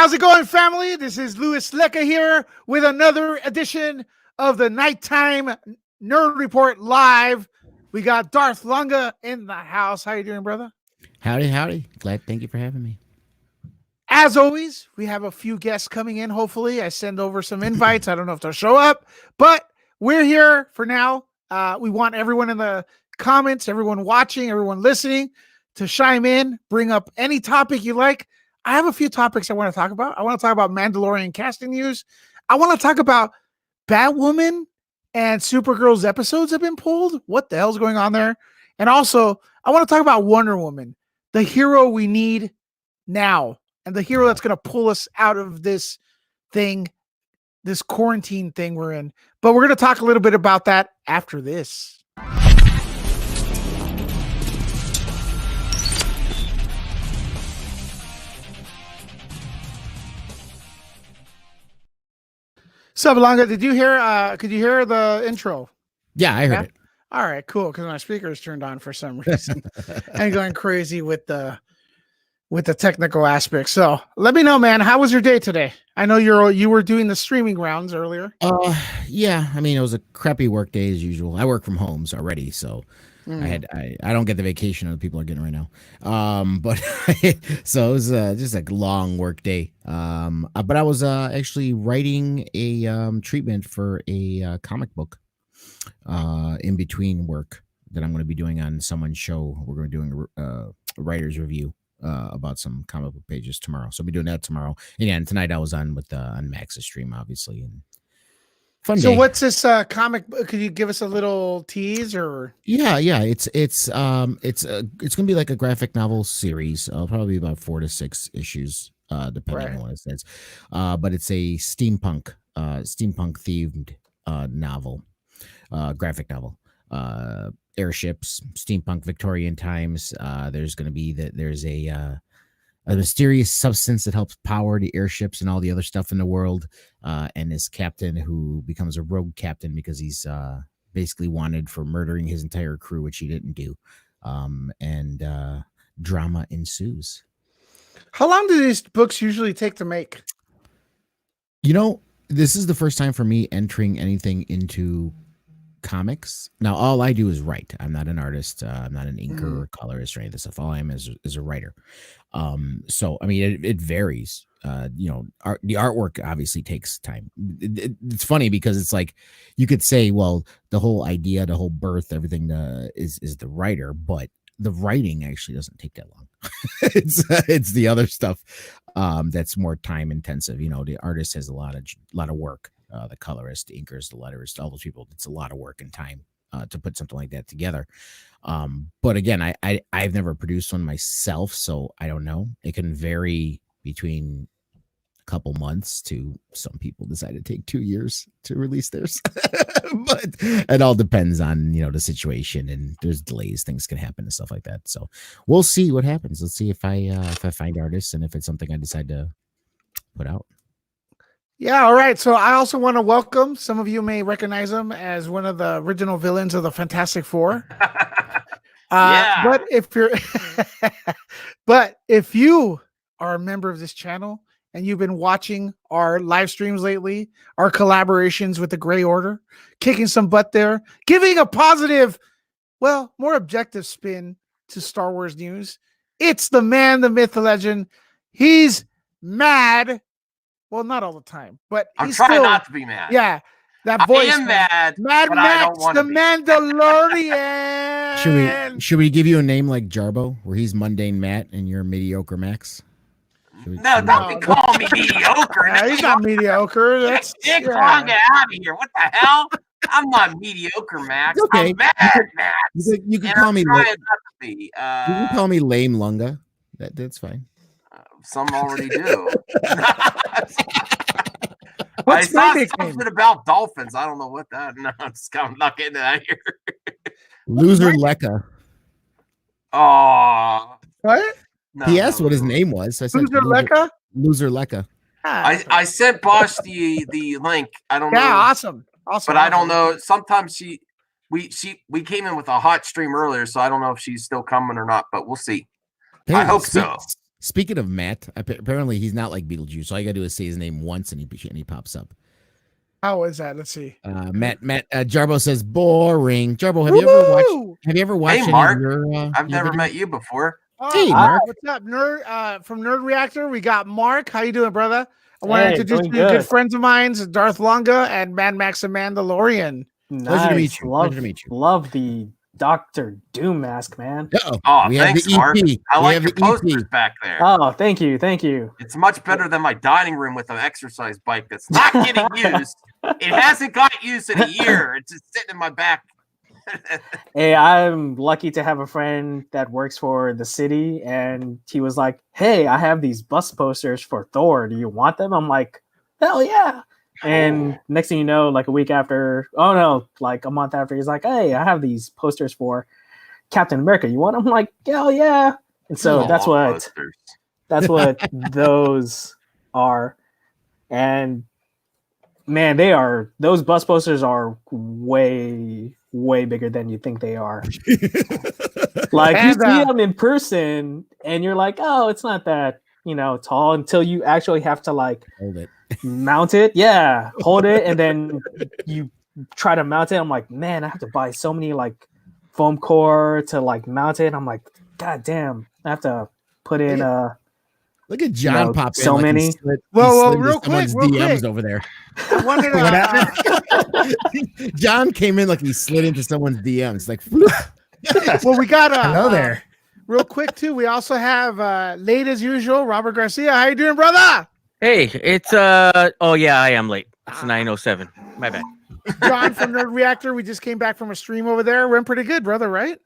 How's it going, family? This is Louis Lecca here with another edition of the Nighttime Nerd Report Live. We got Darth Lunga in the house. How you doing, brother? Howdy. Thank you for having me. As always, we have a few guests coming in. Hopefully, I send over some invites. I don't know if they'll show up, but we're here for now. We want everyone in the comments, everyone watching, everyone listening to chime in, bring up any topic you like. I have a few topics I want to talk about. I want to talk about Mandalorian casting news. I want to talk about Batwoman and Supergirl's episodes have been pulled. What the hell's going on there? And also, I want to talk about Wonder Woman, the hero we need now, and the hero that's going to pull us out of this thing, this quarantine thing we're in. But we're going to talk a little bit about that after this. Sabalanga, did you hear? Could you hear the intro? Yeah, I heard it. All right, cool. Because my speaker is turned on for some reason. I'm going crazy with the technical aspects. So let me know, man. How was your day today? I know you were doing the streaming rounds earlier. Yeah. I mean, it was a crappy work day as usual. I work from home already, so I don't get the vacation other people are getting right now. But so it was just a long work day. But I was actually writing a treatment for a comic book in between work that I'm going to be doing on someone's show. We're going to be doing a writer's review about some comic book pages tomorrow. So I'll be doing that tomorrow. And tonight I was on with on Max's stream, obviously. And fun day. What's this comic? Could you give us a little tease or? Yeah. It's gonna be like a graphic novel series. Probably about 4 to 6 issues, depending on what it says. But it's a steampunk themed novel, graphic novel. Airships, steampunk Victorian times. There's going to be there's a mysterious substance that helps power the airships and all the other stuff in the world. And this captain who becomes a rogue captain because he's basically wanted for murdering his entire crew, which he didn't do. And drama ensues. How long do these books usually take to make? You know, this is the first time for me entering anything into comics. Now all I do is write. I'm not an artist. I'm not an inker or colorist or any of this stuff. All I am is a writer. So I mean it varies. The artwork obviously takes time. It's funny because it's like you could say, well, the whole idea, the whole birth, everything is the writer, but the writing actually doesn't take that long. it's the other stuff that's more time intensive. The artist has a lot of work. The colorist, the inkers, the letterist, all those people. It's a lot of work and time to put something like that together. But again, I've never produced one myself, so I don't know. It can vary between a couple months to some people decide to take 2 years to release theirs. But it all depends on the situation, and there's delays, things can happen and stuff like that. So we'll see what happens. Let's see if I find artists and if it's something I decide to put out. Yeah, all right. So I also want to welcome, some of you may recognize him as one of the original villains of the Fantastic Four. Yeah. But if you are a member of this channel and you've been watching our live streams lately, our collaborations with the Gray Order, kicking some butt there, giving a positive, well, more objective spin to Star Wars news, it's the man, the myth, the legend. He's mad. Well, not all the time, but I'm he's trying still, not to be mad. Yeah, that voice. I am mad. Mad but Max, I don't want the to be. Mandalorian. Should we give you a name like Jarbo, where he's mundane Matt and you're mediocre Max? No, don't be calling me mediocre. He's not mediocre. That's Dick Long, get out of here. What the hell? I'm not mediocre, Max. Okay. I'm mad, Max. You can And call I'm me. trying not to be. You can call me lame Lunga. That's fine. Some already do. I What's saw my nickname? something about dolphins. I don't know what that. No, I'm just not getting that here. Loser Lecca. Oh, What? no, He asked what his name was. So I said Loser Lecca? Loser Lecca. I sent Bosch the link. I don't know. Yeah, awesome. But I don't know. Sometimes we came in with a hot stream earlier, so I don't know if she's still coming or not. But we'll see. Hey, I hope so. Speaking of Matt, apparently he's not like Beetlejuice. All you gotta do is say his name once, and he pops up. How is that? Let's see. Matt Jarbo says boring. Jarbo, have you ever watched? Hey, any Mark. of your, I've your never videos? met you before. Hey, Mark. What's up, nerd? From Nerd Reactor, we got Mark. How you doing, brother? I want to Hey, introduce doing you to good good. friends of mine, Darth Longa and Mad Max and Mandalorian. Pleasure to meet you. Love, Pleasure to meet you. Love the Doctor Doom mask, man. Uh-oh. Oh, We thanks, have the Mark. EP. I We like have your the EP. posters back there. Oh, thank you. It's much better than my dining room with an exercise bike that's not getting used. It hasn't got used in a year. It's just sitting in my back. Hey, I'm lucky to have a friend that works for the city, and he was like, "Hey, I have these bus posters for Thor. Do you want them?" I'm like, "Hell yeah!" And next thing you know, like a week after, oh no, like a month after, he's like, "Hey, I have these posters for Captain America. You want them?" I'm like, "Hell yeah!" And so Aw, that's what posters. those are. And man, those bus posters are way bigger than you think they are. Like you And, see them in person and you're like, oh, it's not that, tall until you actually have to like Hold it. mount it. Yeah, hold it, and then you try to mount it. I'm like, man, I have to buy so many like foam core to like mount it. I'm like, god damn, I have to put in Look at John No, pop in. so like many. he slid Well, into real quick, someone's real DMs quick. over there. I wanted to, John came in like he slid into someone's DMs. Like, well, we got Hello there. real quick too. We also have late as usual, Robert Garcia. How you doing, brother? Hey, it's oh yeah, I am late. It's 9:07. My bad. John from Nerd Reactor. We just came back from a stream over there. Went pretty good, brother. Right?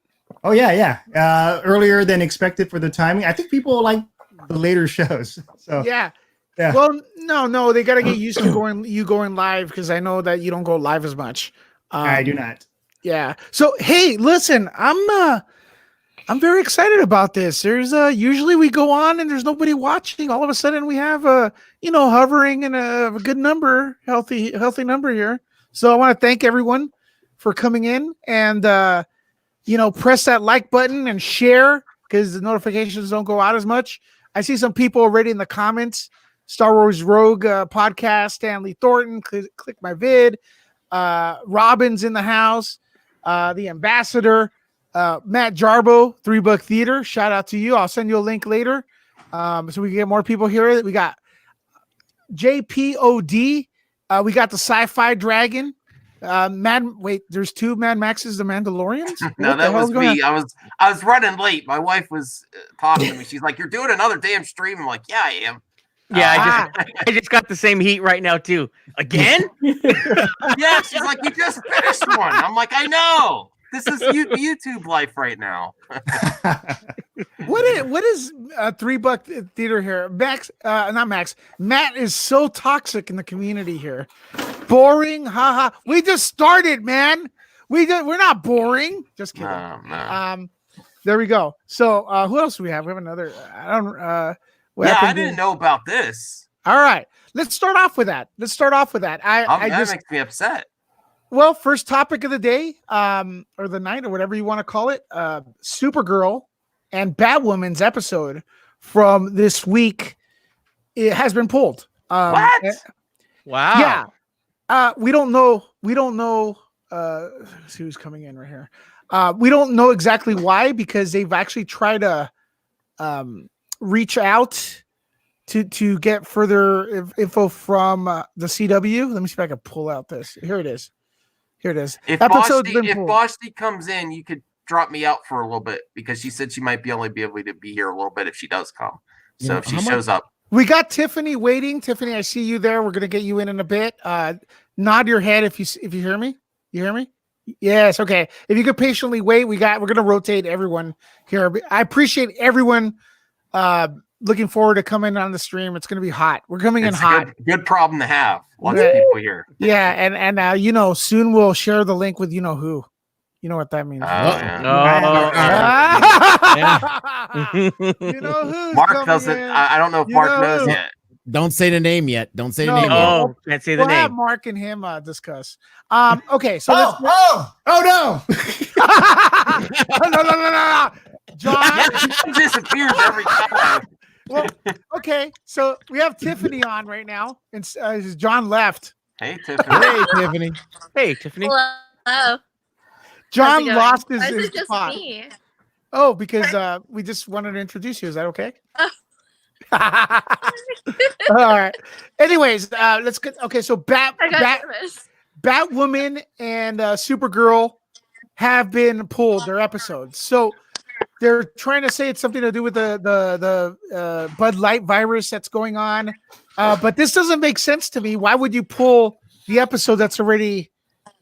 Oh yeah. Earlier than expected for the timing. I think people like the later shows. So Yeah. Yeah. Well, no, they got to get used to going live because I know that you don't go live as much. I do not. Yeah. So hey, listen, I'm very excited about this. There's usually we go on and there's nobody watching. All of a sudden we have hovering and a good number, healthy number here. So I want to thank everyone for coming in and press that like button and share because the notifications don't go out as much. I see some people already in the comments. Star Wars Rogue podcast, Stanley Thornton, click my vid. Robin's in the house. The ambassador, Matt Jarbo, $3 Theater. Shout out to you. I'll send you a link later. So we can get more people here. We got JPOD. We got the Sci-Fi Dragon. There's two Mad Maxes, the Mandalorians. No, What the that hell's was going me. I was running late. My wife was talking to me. She's like, "You're doing another damn stream." I'm like, "Yeah, I am." Yeah, I just got the same heat right now too. Again? Yeah, she's like, "You just finished one." I'm like, "I know. This is YouTube life right now." What is $3 Theater here? Not Max. Matt is so toxic in the community here. Boring, haha. We just started, man. We're not boring. Just kidding. No. There we go. So who else do we have? We have another. I don't. I didn't know about this. All right, let's start off with that. I That just makes me upset. well, first topic of the day, or the night, or whatever you want to call it. Supergirl and Batwoman's episode from this week, it has been pulled. What? Wow. Yeah. We don't know. Let's see who's coming in right here. We don't know exactly why because they've actually tried to reach out to get further info from the CW. Let me see if I can pull out this. Here it is. If Episode's been pulled. Boshti comes in, you could drop me out for a little bit because she said she might only be able to be here a little bit if she does come. So Yeah, if she how shows up. We got Tiffany waiting. Tiffany, I see you there. We're gonna get you in a bit. Nod your head if you hear me. You hear me? Yes. Okay. If you could patiently wait, we're gonna rotate everyone here. I appreciate everyone. Looking forward to coming on the stream. It's gonna be hot. We're coming in It's hot. good problem to have. Lots Yeah. of people here. Yeah, and soon we'll share the link with who. You know what that means. Yeah. You know who's Mark coming doesn't. in. I don't know if You Mark know knows who. yet. Don't say the name yet. Don't say the No, name no. yet. Oh, can't say the We'll have name. Mark and him discuss. Okay, so Oh no. no. John, He disappears every time. Well, okay. So we have Tiffany on right now, and John left. Hey, Tiffany. Hey, Tiffany. Hey, Tiffany. Hello. How's John it going? lost Why is his it just spot. me? Oh, because we just wanted to introduce you. Is that okay? Oh. All right. Anyways, let's get okay. So I got nervous. Batwoman and Supergirl have been pulled their episodes. So they're trying to say it's something to do with the Bud Light virus that's going on. But this doesn't make sense to me. Why would you pull the episode that's already,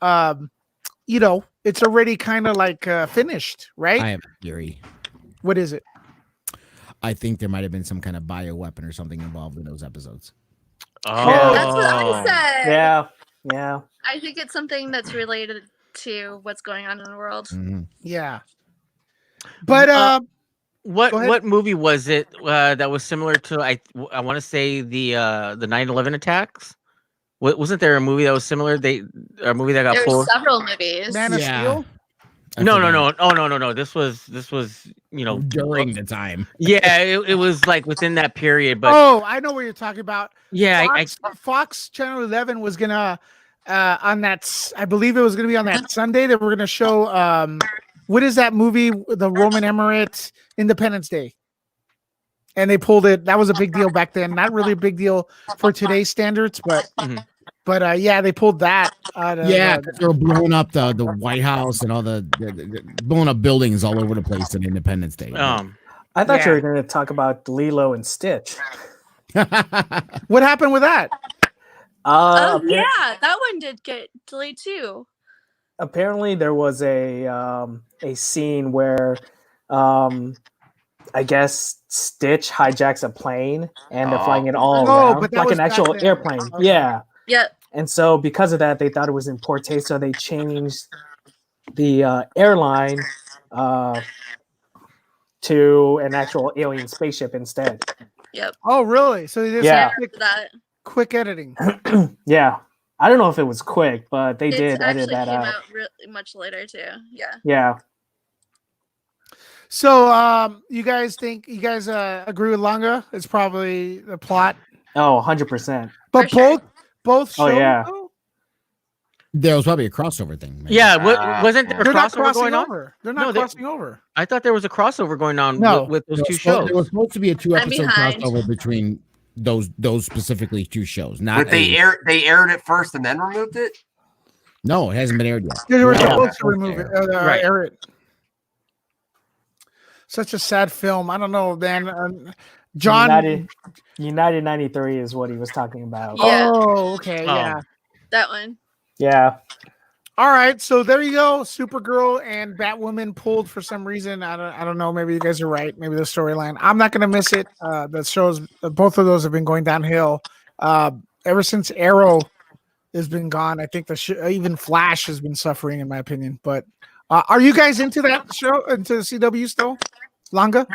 it's already kind of like finished, right? I have a theory. What is it? I think there might have been some kind of bioweapon or something involved in those episodes. Oh, That's what I said. Yeah. I think it's something that's related to what's going on in the world. Mhm. Yeah. But What movie was it that was similar to I want to say the 9/11 attacks? Wasn't there a movie that was similar? A movie that got There's pulled. several movies. Man of Yeah. Steel. I No. forgot. Oh no. This was During the time. Yeah, it was like within that period. But Oh, I know what you're talking about. yeah, Fox Channel 11 was gonna on that. I believe it was gonna be on that Sunday. They were gonna show what is that movie? The Roman Emirate Independence Day. And they pulled it. That was a big deal back then. Not really a big deal for today's standards, but Mhm. yeah, they pulled that. Yeah, they were blowing up the White House and all the blowing up buildings all over the place on Independence Day. I thought Yeah. you were going to talk about Lilo and Stitch. What happened with that? Oh Appar- yeah, that one did get delayed too. Apparently, there was a scene where, I guess Stitch hijacks a plane and they're flying it all Oh, around but that like was an actual back then. airplane. Okay. Yeah. Yep. And so because of that, they thought it was in poor taste, so they changed the airline to an actual alien spaceship instead. Yep. Oh, really? So they did Yeah. some That quick editing. Yeah. I don't know if it was quick, but they it did edit actually that came out. out really much later too. Yeah. Yeah. So, you guys agree with Longa? It's probably the plot, Oh, 100%. but For sure. both shows, Oh, yeah. though, There was probably a crossover thing. maybe. yeah. Wasn't there a they're not crossover crossing going on? over. They're No, not they- crossing over. I thought there was a crossover going on No. with those There two was supposed- shows. There was supposed to be a 2-episode behind. crossover between those specifically 2 shows. Not But they aired it first and then removed it. No, it hasn't been aired yet. They were Yeah. supposed to remove it, Right. air it. Such a sad film. I don't know, man. John. United 93 is what he was talking about. Yeah. Oh, okay, Oh. yeah. That one. Yeah. All right, so there you go. Supergirl and Batwoman pulled for some reason. I don't know. Maybe you guys are right. Maybe the storyline. I'm not gonna miss it. The shows, both of those have been going downhill. Ever since Arrow has been gone, I think even Flash has been suffering, in my opinion. But are you guys into that show? Into CW still? Longa?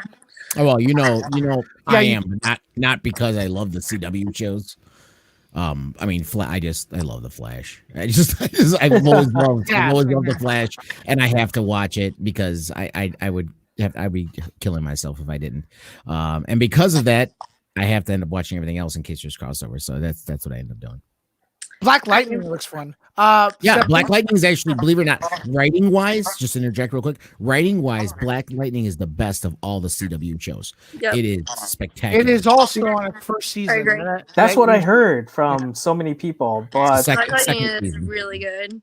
Oh well, Yeah, I you- am, but not because I love the CW shows. I mean, I love the Flash. I've always loved the Flash, and I have to watch it because I'd be killing myself if I didn't. And because of that, I have to end up watching everything else in case there's crossover. So that's what I end up doing. Black Lightning looks fun. Yeah, Steph- Black Lightning is actually, believe it or not, writing wise, just interject real quick. Writing wise, Black Lightning is the best of all the CW shows. Yep. It is spectacular. It is also on its first season. I agree. That's what I heard from so many people. But Second- Black Lightning second is season. really good. We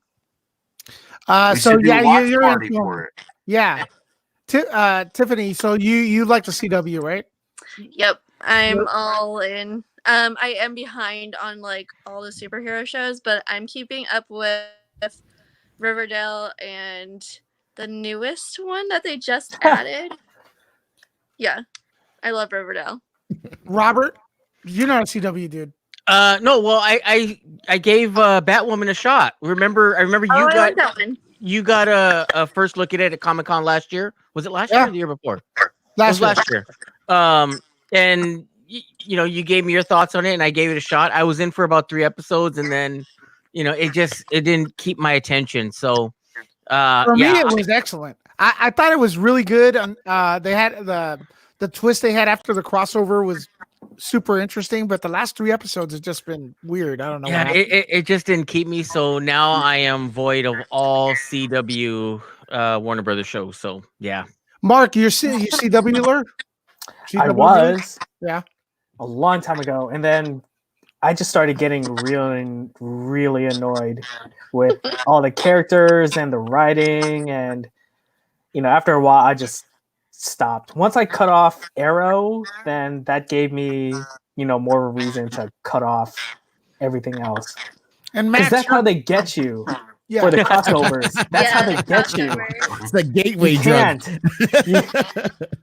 So should do a yeah, watch you're party into for it. it. Yeah. Tiffany, so you like the CW, right? Yep. I'm all in. I am behind on like all the superhero shows, but I'm keeping up with Riverdale and the newest one that they just added. Yeah. I love Riverdale. Robert, you're not a CW dude. No, well, I gave Batwoman a shot. I remember I you like that one. got a first look at it at Comic-Con last year. Was it last year or the year before? It was last year. And you gave me your thoughts on it, and I gave it a shot. I was in for about 3 episodes, and then, it didn't keep my attention. So, For me, it was excellent. I thought it was really good. They had the twist they had after the crossover was super interesting, but the last 3 episodes have just been weird. I don't know. Yeah, it just didn't keep me. So now I am void of all CW Warner Brothers shows. So yeah. Mark, you CW alert? I was Yeah. a long time ago, and then I just started getting really annoyed with all the characters and the writing, and after a while I just stopped. Once I cut off Arrow, then that gave me more reason to cut off everything else. And Because Max, that's how they get you yeah. for the crossovers. That's how they get you. It's the gateway You drug. can't.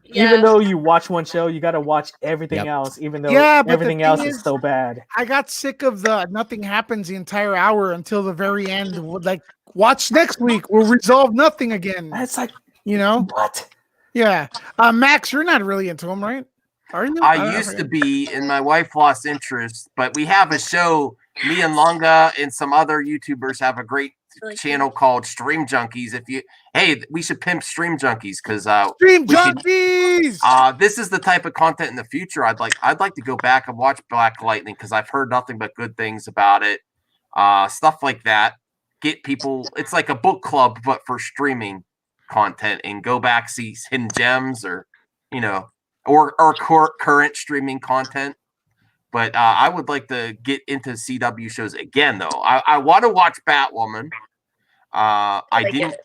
Even though you watch one show, you got to watch everything else, even though but everything the else thing is so bad. I got sick of the nothing happens the entire hour until the very end. Like, watch next week. We'll resolve nothing again. It's like, what? Yeah. Max, you're not really into them, right? Are you? I used to be, and my wife lost interest, but we have a show. Me and Lunga and some other YouTubers have a great channel called Stream Junkies. We should pimp Stream Junkies because Stream Junkies. This is the type of content in the future I'd like to go back and watch Black Lightning because I've heard nothing but good things about it. Stuff like that. Get people. It's like a book club, but for streaming content, and go back, see hidden gems or current streaming content. But I would like to get into CW shows again, though. I want to watch Batwoman. I didn't.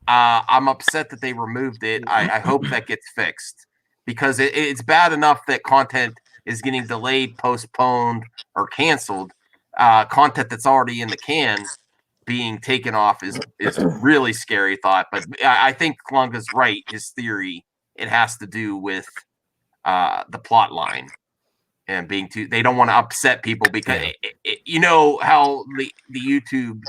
I'm upset that they removed it. I hope that gets fixed because it's bad enough that content is getting delayed, postponed, or canceled. Content that's already in the can being taken off is really scary thought. But I think Lunga's right. His theory, it has to do with the plot line. And they don't want to upset people because you know how the YouTube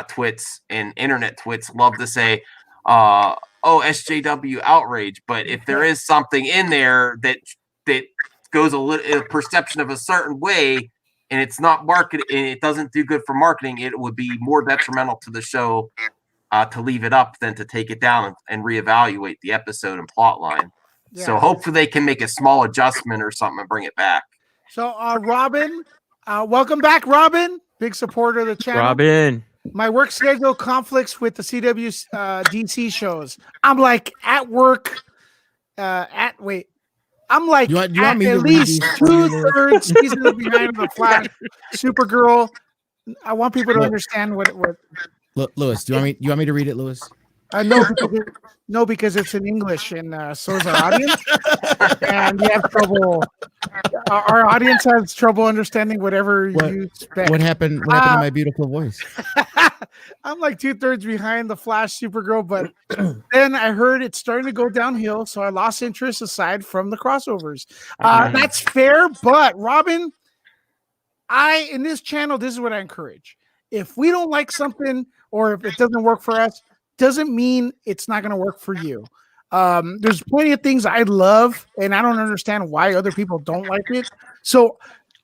twits and internet twits love to say, SJW outrage. But if there is something in there that goes a perception of a certain way, and it's not marketed, and it doesn't do good for marketing, it would be more detrimental to the show to leave it up than to take it down and reevaluate the episode and plot line. Yeah. So hopefully they can make a small adjustment or something and bring it back. So Robin, welcome back, Robin. Big supporter of the channel. Robin. My work schedule conflicts with the CW DC shows. I'm like at work. I'm like you want me at least 2/3 seasons behind the Flash, Supergirl. I want people to understand what. Lewis, do you want me to read it, Lewis? No, because it's in English, and so is our audience. And you have trouble. Our audience has trouble understanding whatever you expect. What happened? What happened to my beautiful voice? I'm like 2/3 behind the Flash, Supergirl, but then I heard it's starting to go downhill, so I lost interest aside from the crossovers. That's fair, but Robin, in this channel, this is what I encourage. If we don't like something or if it doesn't work for us, doesn't mean it's not going to work for you. There's plenty of things I love, and I don't understand why other people don't like it. So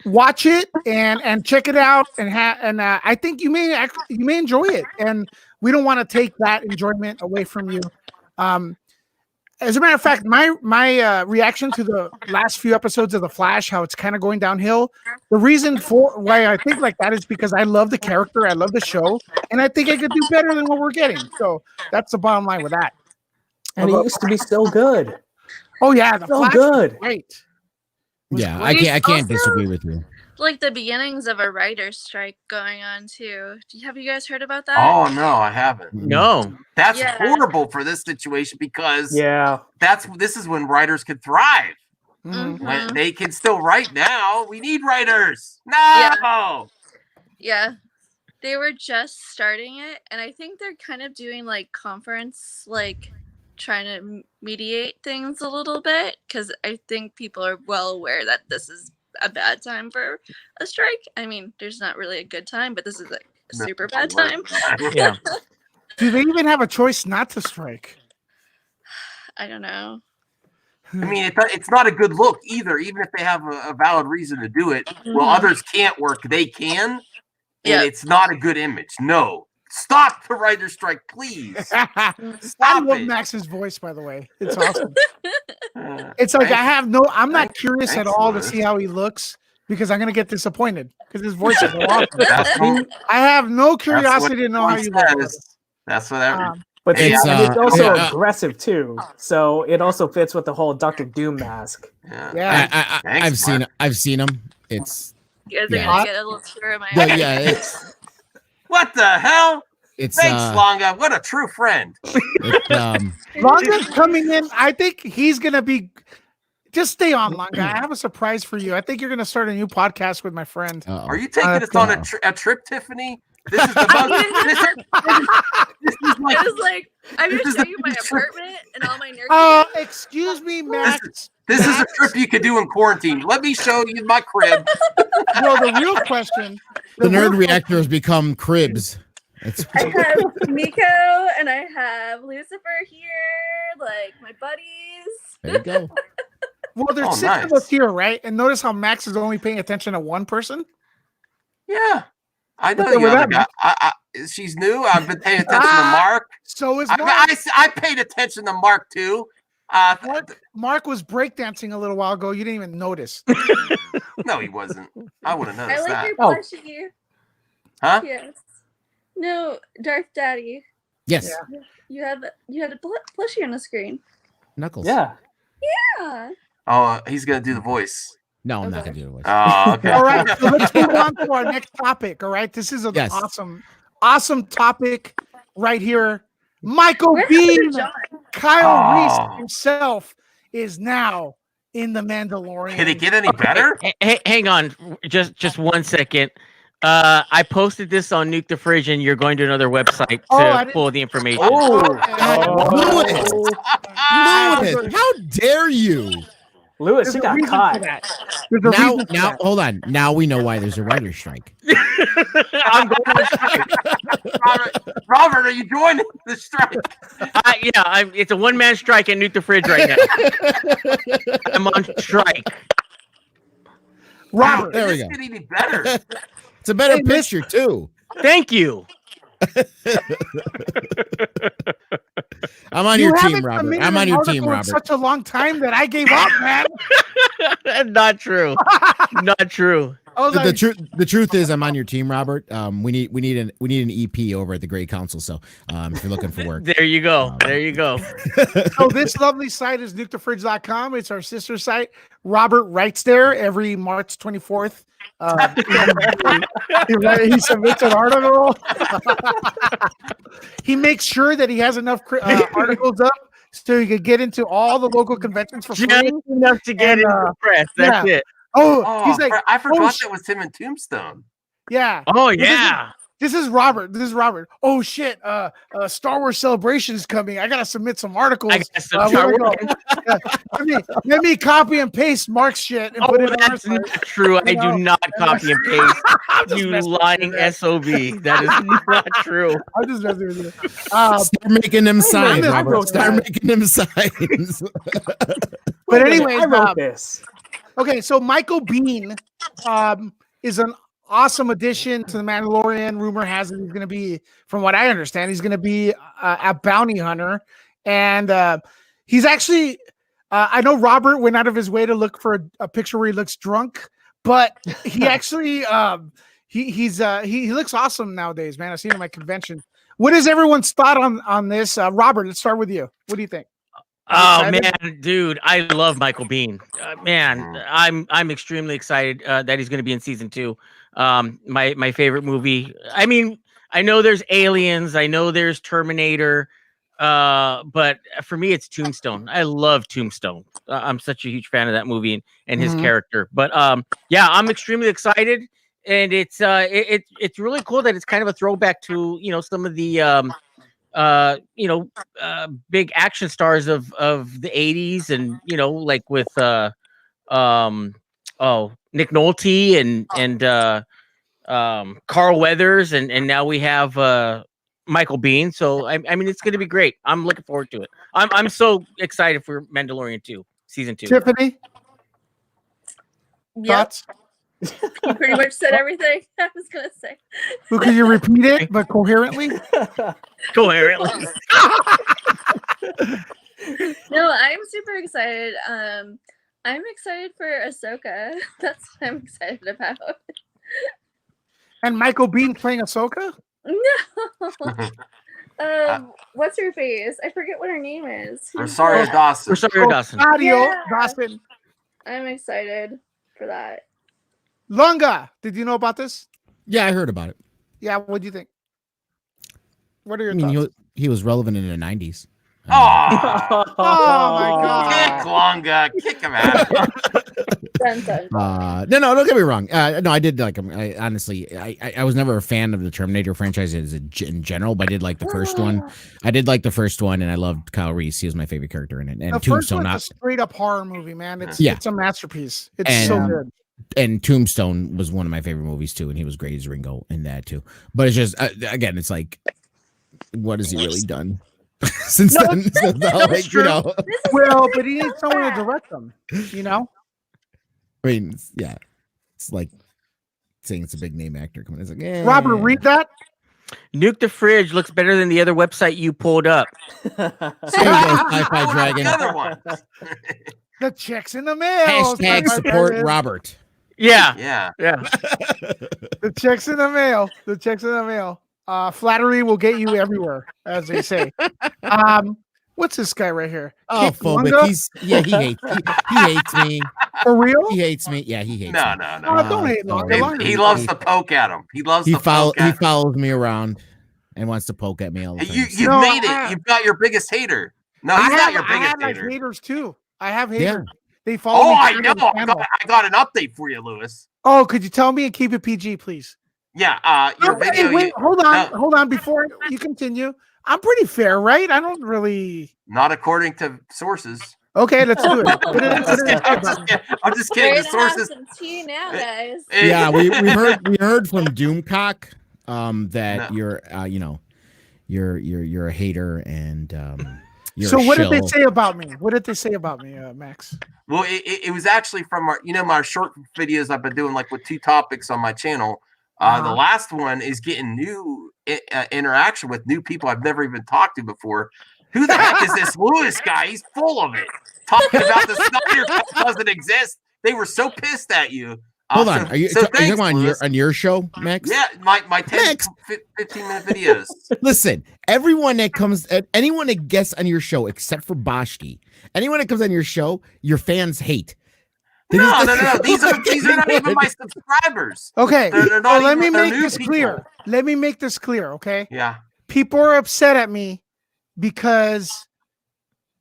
watch it and check it out, and I think you may enjoy it. And we don't want to take that enjoyment away from you. As a matter of fact, my reaction to the last few episodes of The Flash, how it's kind of going downhill, the reason for why I think like that is because I love the character, I love the show, and I think I could do better than what we're getting. So that's the bottom line with that. And it used to be so good. Oh yeah, The Flash good. Was great. Yeah, I can't disagree with you. Like the beginnings of a writer's strike going on too. Have you guys heard about that? Oh no, I haven't. No, that's horrible for this situation because this is when writers could thrive. Mm-hmm. When they can still write now. We need writers. No. Yeah. They were just starting it, and I think they're kind of doing like conference, like trying to mediate things a little bit because I think people are well aware that this is a bad time for a strike. I mean, there's not really a good time, but this is like a super bad time. Yeah. Do they even have a choice not to strike? I don't know. I mean, it's not a good look either, even if they have a valid reason to do it. Well, others can't work, they can, and it's not a good image. No, Stop the writer's strike, please. I Stop love it. Max's voice, by the way. It's awesome. Uh, It's like thanks. I'm not curious at Thanks, all to Lewis. see how he looks because I'm gonna get disappointed because his voice is so awesome. That's what, I have no that's what curiosity to know how everyone you look. brother. says. That's what every, But Hey, it's, It's, and it's uh, also yeah, aggressive too, so it also fits with the whole Doctor Doom mask. yeah. Yeah. Thanks, I've seen him. It's You guys are Yeah. gonna get a little tour of my yeah, What the hell? it's Thanks, Longa. What a true friend. Longa's coming in. I think he's gonna be. Just stay on, Longa. I have a surprise for you. I think you're gonna start a new podcast with my friend. Are you taking us on a trip, Tiffany? This is the this is like, I was like, I'm this gonna is show the- you my apartment and all my nurses. Excuse me, Max. this is a trip you could do in quarantine. Let me show you my crib. Well, the real question. the nerd real reactor has become cribs. It's I have Miko and I have Lucifer here, like my buddies. there you go. Well, there's Oh, 6 of nice. us here, right? And notice how Max is only paying attention to one person. Yeah, I know What's up the with other that, guy. She's new. I've been paying attention to Mark. So is I, Mark. I paid attention to Mark too. Mark was breakdancing a little while ago. You didn't even notice. No, he wasn't. I would have I noticed like that. your Oh. plushie. Huh? Yes. No, Darth Daddy. Yes, You had a plushie on the screen. Knuckles. Yeah. Yeah. Oh, he's gonna do the voice. No, I'm not Okay. gonna do it. Oh, okay. All right, so let's move on to our next topic. All right, this is an Yes. awesome topic right here. Michael Where's Bean, John? Kyle Reese Oh. himself is now in the Mandalorian. Can it get any better? Hey, hang on, just 1 second. I posted this on Nuke the Fridge, and you're going to another website Oh, I to didn't- pull the information. Lewis, Ah, Lewis, how dare you? Lewis, There's you a got reason caught. for that. There's a reason for that. Hold on. Now we know why there's a writer's strike. I'm going on strike. Robert, are you joining the strike? It's a one-man strike at Nuke the Fridge right now. I'm on strike. Robert, There we This go. get any better. It's a better Hey, picture too. Thank you. I'm on you your haven't team, Robert. submitted I'm on an your article team, in Robert. such a long time that I gave up, man. Not true. Not true. I was like, The truth is, I'm on your team, Robert. We need an EP over at the Great Council. So if you're looking for work, There you go. There you go. so this lovely site is nukethefridge.com. It's our sister site. Robert writes there every March 24th. He submits an article. He makes sure that he has enough articles up so he could get into all the local conventions for free. Just enough to get And, into the press. That's it. Oh, Oh, he's like, I forgot sh- that was him in Tombstone. yeah. Oh This is- yeah. This is Robert. Oh shit. Star Wars Celebration is coming. I gotta submit some articles. I got some Where Star do I go? let me copy and paste Mark's shit and put it on our That's site. not true. I do not copy and paste. just You messing with lying you, man. SOB. That is not true. I'm just messing with you. start making them signs, I Robert. wrote Start that. making them signs. But anyways, I wrote this. okay, so Michael Bean is an awesome addition to the Mandalorian. Rumor has it he's going to be, from what I understand, he's going to be a bounty hunter, and he's actually. I know Robert went out of his way to look for a picture where he looks drunk, but he actually he looks awesome nowadays, man. I've seen him at convention. What is everyone's thought on this? Robert, let's start with you. What do you think? Oh excited? man, dude, I love Michael Bean. Man, I'm extremely excited that he's going to be in season 2. My favorite movie. I mean, I know there's Aliens, I know there's Terminator, but for me, it's Tombstone. I love Tombstone. I'm such a huge fan of that movie and his Mhm. character. But yeah, I'm extremely excited, and it's really cool that it's kind of a throwback to some of the big action stars of the 80s, and like with Nick Nolte and Carl Weathers, and now we have Michael Bean. So I mean, it's going to be great. I'm looking forward to it. I'm so excited for Mandalorian 2 season 2. Tiffany, Yep. thoughts? You pretty much said everything I was gonna say. Well, could you repeat it, but coherently? Coherently. No, I'm super excited. I'm excited for Ahsoka. That's what I'm excited about. And Michael Biehn playing Ahsoka? No. What's her face? I forget what her name is. Rosario Dawson. Rosario Dawson. Rosario Dawson. I'm excited for that. Lunga, did you know about this? Yeah, I heard about it. Yeah, what do you think? What are your I mean, thoughts? he was relevant in the 90s. Oh, Oh my God. kick Longa. Kick him out. Dun, dun, dun. No, don't get me wrong. No, I did like him. I honestly, I was never a fan of the Terminator franchise in general, but I did like the first one. I did like the first one, and I loved Kyle Reese. He was my favorite character in it. And The first Tombstone, one's a straight up horror movie, man. It's Yeah. it's a masterpiece. It's And, so good. and Tombstone was one of my favorite movies too, and he was great as Ringo in that too. But it's just again, it's like, what has he really done since No, then? So, like, true. you know, This is Well, but he needs someone to direct them, you know? I mean, yeah, it's like saying it's a big name actor coming. It's like, Robert, read that. Nuke the Fridge looks better than the other website you pulled up. There you go, Sci-Fi The Dragon. other one. The check's in the mail. Hashtag Sci-Fi support Dragon. Robert. Yeah. Yeah. Yeah. The check's in the mail. The check's in the mail. Flattery will get you everywhere, as they say. What's this guy right here? Oh, Kick phobic. Lunga? He hates me. For real? He hates me. Yeah, he hates No, me. no, Oh, no. don't hate Lunga. Lunga. He loves to poke at him. He loves He to poke at him. follows me around and wants to poke at me all the time. You've No, made it. You've got your biggest hater. No, he's not your I biggest have like hater. haters too. I have Yeah. haters. They follow Oh, me. I through know. the I channel. got an update for you, Lewis. Oh, could you tell me and keep it PG, please? Yeah, your Oh, wait, video. wait, hold on, no. hold on. Before you continue, I'm pretty fair, right? I don't really. Not according to sources. Okay, let's do it. I'm just kidding. I'm just kidding. Ready The to have sources. some tea now, guys. Yeah, we heard from Doomcock that No. you're you're a hater and you're So a what did they shill. say about me? What did they say about me, Max? Well, it was actually from our, my short videos I've been doing, like with 2 topics on my channel. The last one is getting new interaction with new people I've never even talked to before. Who the heck is this Lewis guy? He's full of it. Talking about the Snyder Cut doesn't exist. They were so pissed at you. Hold on, are you thanks, talking Lewis. on your show, Max? Yeah, my 10, Max. 15-minute videos. Listen, anyone that guests on your show, except for Bashki, anyone that comes on your show, your fans hate. They No. just- These are not even my subscribers. Okay, They're not let even- me they're make new this people. clear. Let me make this clear, okay? Yeah. People are upset at me because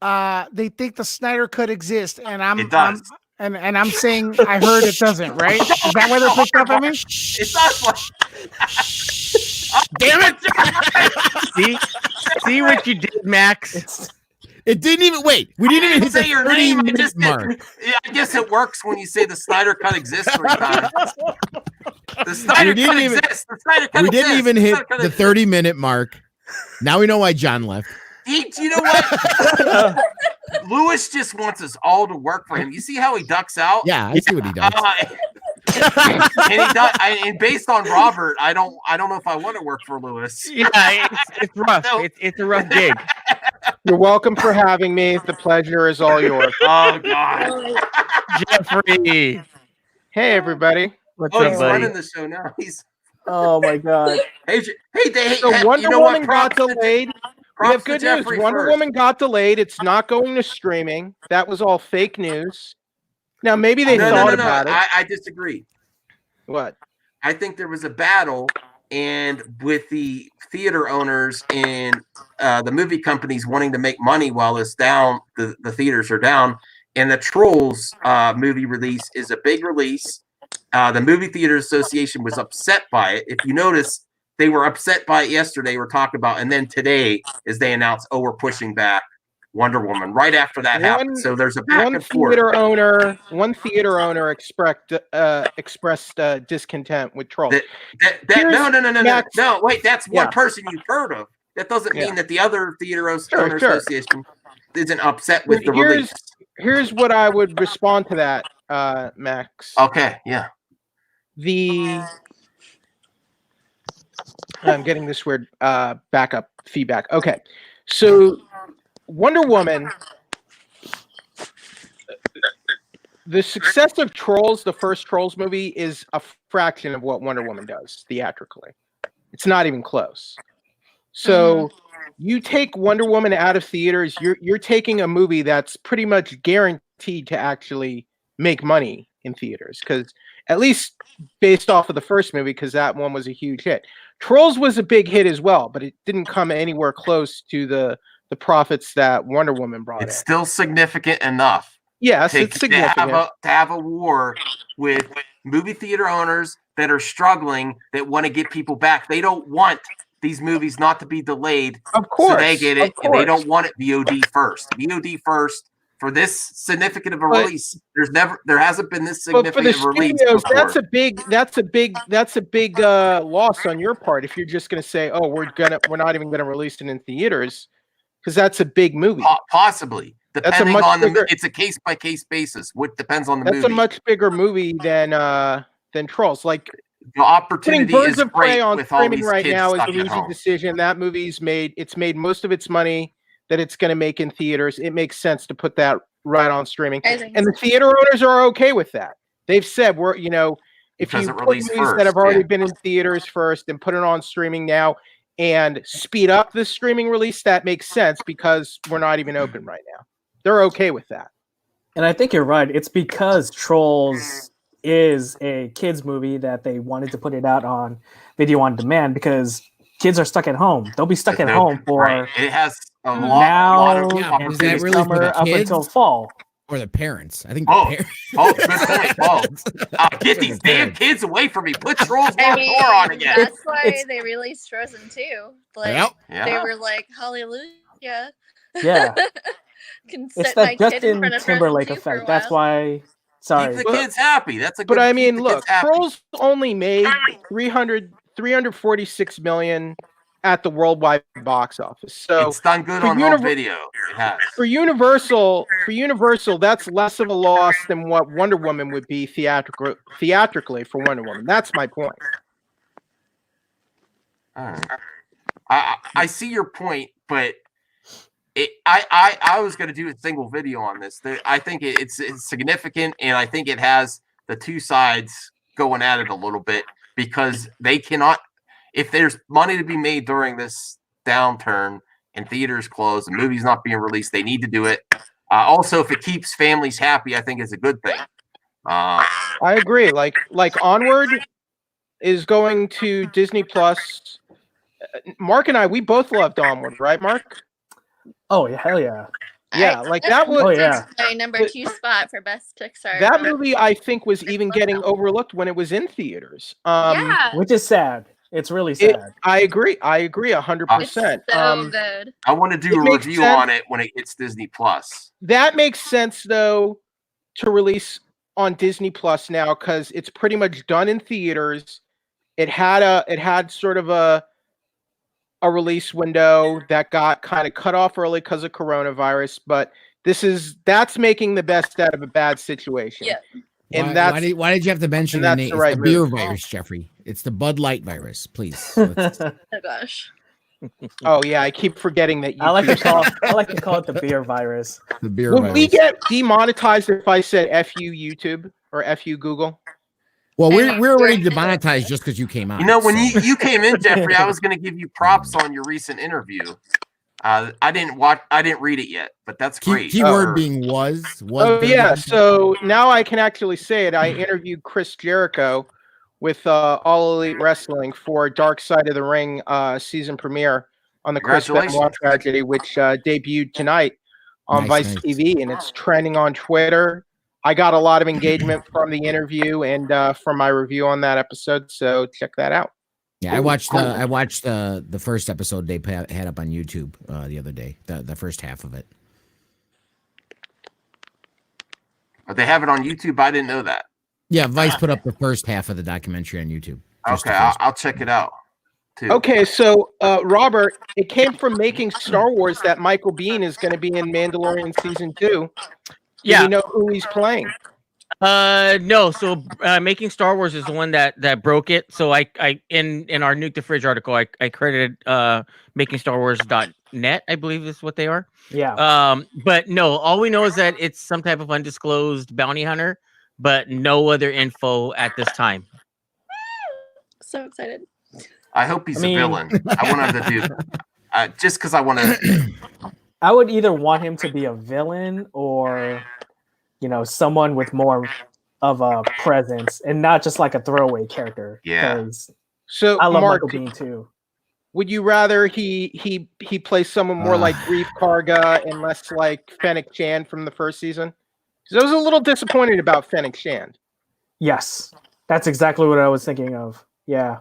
they think the Snyder Cut exists, and It does. and I'm saying I heard it doesn't, right? Is that why they're pissed off at me? It does. Damn it! See what you did, Max. It didn't even wait. We didn't even hit say the your 30 name. I minute just mark. Yeah, I guess it works when you say the Snyder Cut exists 3 times. The Snyder didn't Cut even- exists. The Snyder Cut We didn't exists. even The hit Snyder Cut the exists. 30-minute mark. Now we know why John left. You know what? Lewis just wants us all to work for him. You see how he ducks out? Yeah, I see what he does. And he does. And based on Robert, I don't know if I want to work for Lewis. Yeah, it's rough. No. It's a rough gig. You're welcome for having me. The pleasure is all yours. Oh God. Jeffrey. Hey, everybody. What's Oh, up, he's buddy? running the show now. He's Oh my god. hey, So Wonder you know what? Woman got delayed. We Props have to good news. Jeffrey Wonder first. Woman got delayed. It's not going to streaming. That was all fake news. Now, maybe they No, thought no. about it. I disagree. What? I think there was a battle, and with the theater owners and the movie companies wanting to make money while it's down, the theaters are down. And the Trolls movie release is a big release. The Movie Theater Association was upset by it. If you notice, they were upset by it yesterday. We're talking about, and then today, as they announced, we're pushing back Wonder Woman right after that happened. So there's a back One and forth. theater owner expressed discontent with Trolls. Here's No. Wait, that's one Yeah. person you've heard of. That doesn't mean Yeah. that the other theater owner Sure. association isn't upset with the release. Here's what I would respond to that, Max. Okay, yeah. I'm getting this weird backup feedback. Okay, so Wonder Woman, the success of Trolls, the first Trolls movie, is a fraction of what Wonder Woman does theatrically. It's not even close. So you take Wonder Woman out of theaters, you're taking a movie that's pretty much guaranteed to actually make money in theaters, because at least based off of the first movie, because that one was a huge hit. Trolls was a big hit as well, but it didn't come anywhere close to the profits that Wonder Woman brought in. It's still significant enough. Yes, it's significant. To have a war with movie theater owners that are struggling, that want to get people back. They don't want these movies not to be delayed. Of course. So they get it, and they don't want it VOD first. VOD first for this significant of a release. There hasn't been this significant of a release before. That's a big loss on your part if you're just going to say, "Oh, we're not even going to release it in theaters," because that's a big movie. Possibly. Depending on it's a case by case basis. What depends on the movie. That's a much bigger movie than Trolls. Like the opportunity putting Birds is of Prey great on with all streaming these right kids now is stuck an at easy home. decision. That movie's made most of its money that it's going to make in theaters. It makes sense to put that right on streaming, and the theater owners are okay with that. They've said if Because you it put released movies first, that have already been in theaters first and put it on streaming now and speed up the streaming release, that makes sense because we're not even open right now. They're okay with that. And I think you're right. It's because Trolls is a kids movie that they wanted to put it out on video on demand because kids are stuck at home. They'll be stuck at home for It has a now lot of and is that this really for summer the up kids? until fall. Or the parents. I think Oh. the parents. Oh, good point. Oh, get these damn kids away from me. Put Trolls One Door on again. That's why they released Frozen 2. Like they were like, hallelujah. Yeah. Can It's set my that kid in Justin front of Frozen Timberlake 2 for a effect. That's while. why. Sorry. Keep the kids happy. That's a good. But I mean, keep the look, kids happy. Trolls only made 346 million at the worldwide box office. So it's done good on home video. It has. For Universal, that's less of a loss than what Wonder Woman would be theatrically for Wonder Woman. That's my point. All right. I see your point, but I was going to do a single video on this. I think it's significant, and I think it has the two sides going at it a little bit because they cannot. If there's money to be made during this downturn and theaters closed and movies not being released, they need to do it. Also, if it keeps families happy, I think it's a good thing. I agree. Like Onward is going to Disney Plus. Mark and I, we both loved Onward, right, Mark? Oh, hell yeah. Yeah, like that was. Oh, yeah. My number 2 spot for best Pixar. That movie, I think, was even getting overlooked when it was in theaters. Yeah. Which is sad. It's really sad. I agree 100%. It's so good. I want to do a review on it when it hits Disney Plus. That makes sense, though, to release on Disney Plus now because it's pretty much done in theaters. It had sort of a release window that got kind of cut off early because of coronavirus, but that's making the best out of a bad situation. Yeah. And why did you have to mention the name? It's the beer virus, Jeffrey. It's the Bud Light virus. Please. Oh gosh. Oh yeah, I keep forgetting that. I like to call it the beer virus. The beer virus. Would we get demonetized if I said "F you YouTube" or "F you Google"? Well, we're already demonetized just because you came out. You know, when you came in, Jeffrey, I was going to give you props on your recent interview. I didn't read it yet, but that's great. Keyword being was. Oh yeah, so now I can actually say it. I interviewed Chris Jericho with All Elite Wrestling for Dark Side of the Ring season premiere on the Chris Benoit tragedy, which debuted tonight on Vice TV, and it's trending on Twitter. I got a lot of engagement from the interview and from my review on that episode, so check that out. Yeah, I watched the first episode they had up on YouTube the other day. The first half of it. They have it on YouTube. I didn't know that. Yeah, Vice put up the first half of the documentary on YouTube. Okay, I'll check it out. Too. Okay, so Robert, it came from making Star Wars that Michael Biehn is going to be in Mandalorian season 2. Yeah, you know who he's playing? No. So making Star Wars is the one that broke it. So I in our Nuke the Fridge article, I credited making Star Wars.net, I believe is what they are. Yeah. But no, all we know is that it's some type of undisclosed bounty hunter, but no other info at this time. So excited. I hope he's I mean- a villain. I want him to do just because I want to. I would either want him to be a villain or, someone with more of a presence and not just like a throwaway character. Yeah. 'Cause So, I love Mark, Michael Biehn too. would you rather he plays someone more like Grief Karga and less like Fennec Shand from the first season? Because I was a little disappointed about Fennec Shand. Yes, that's exactly what I was thinking of. Yeah.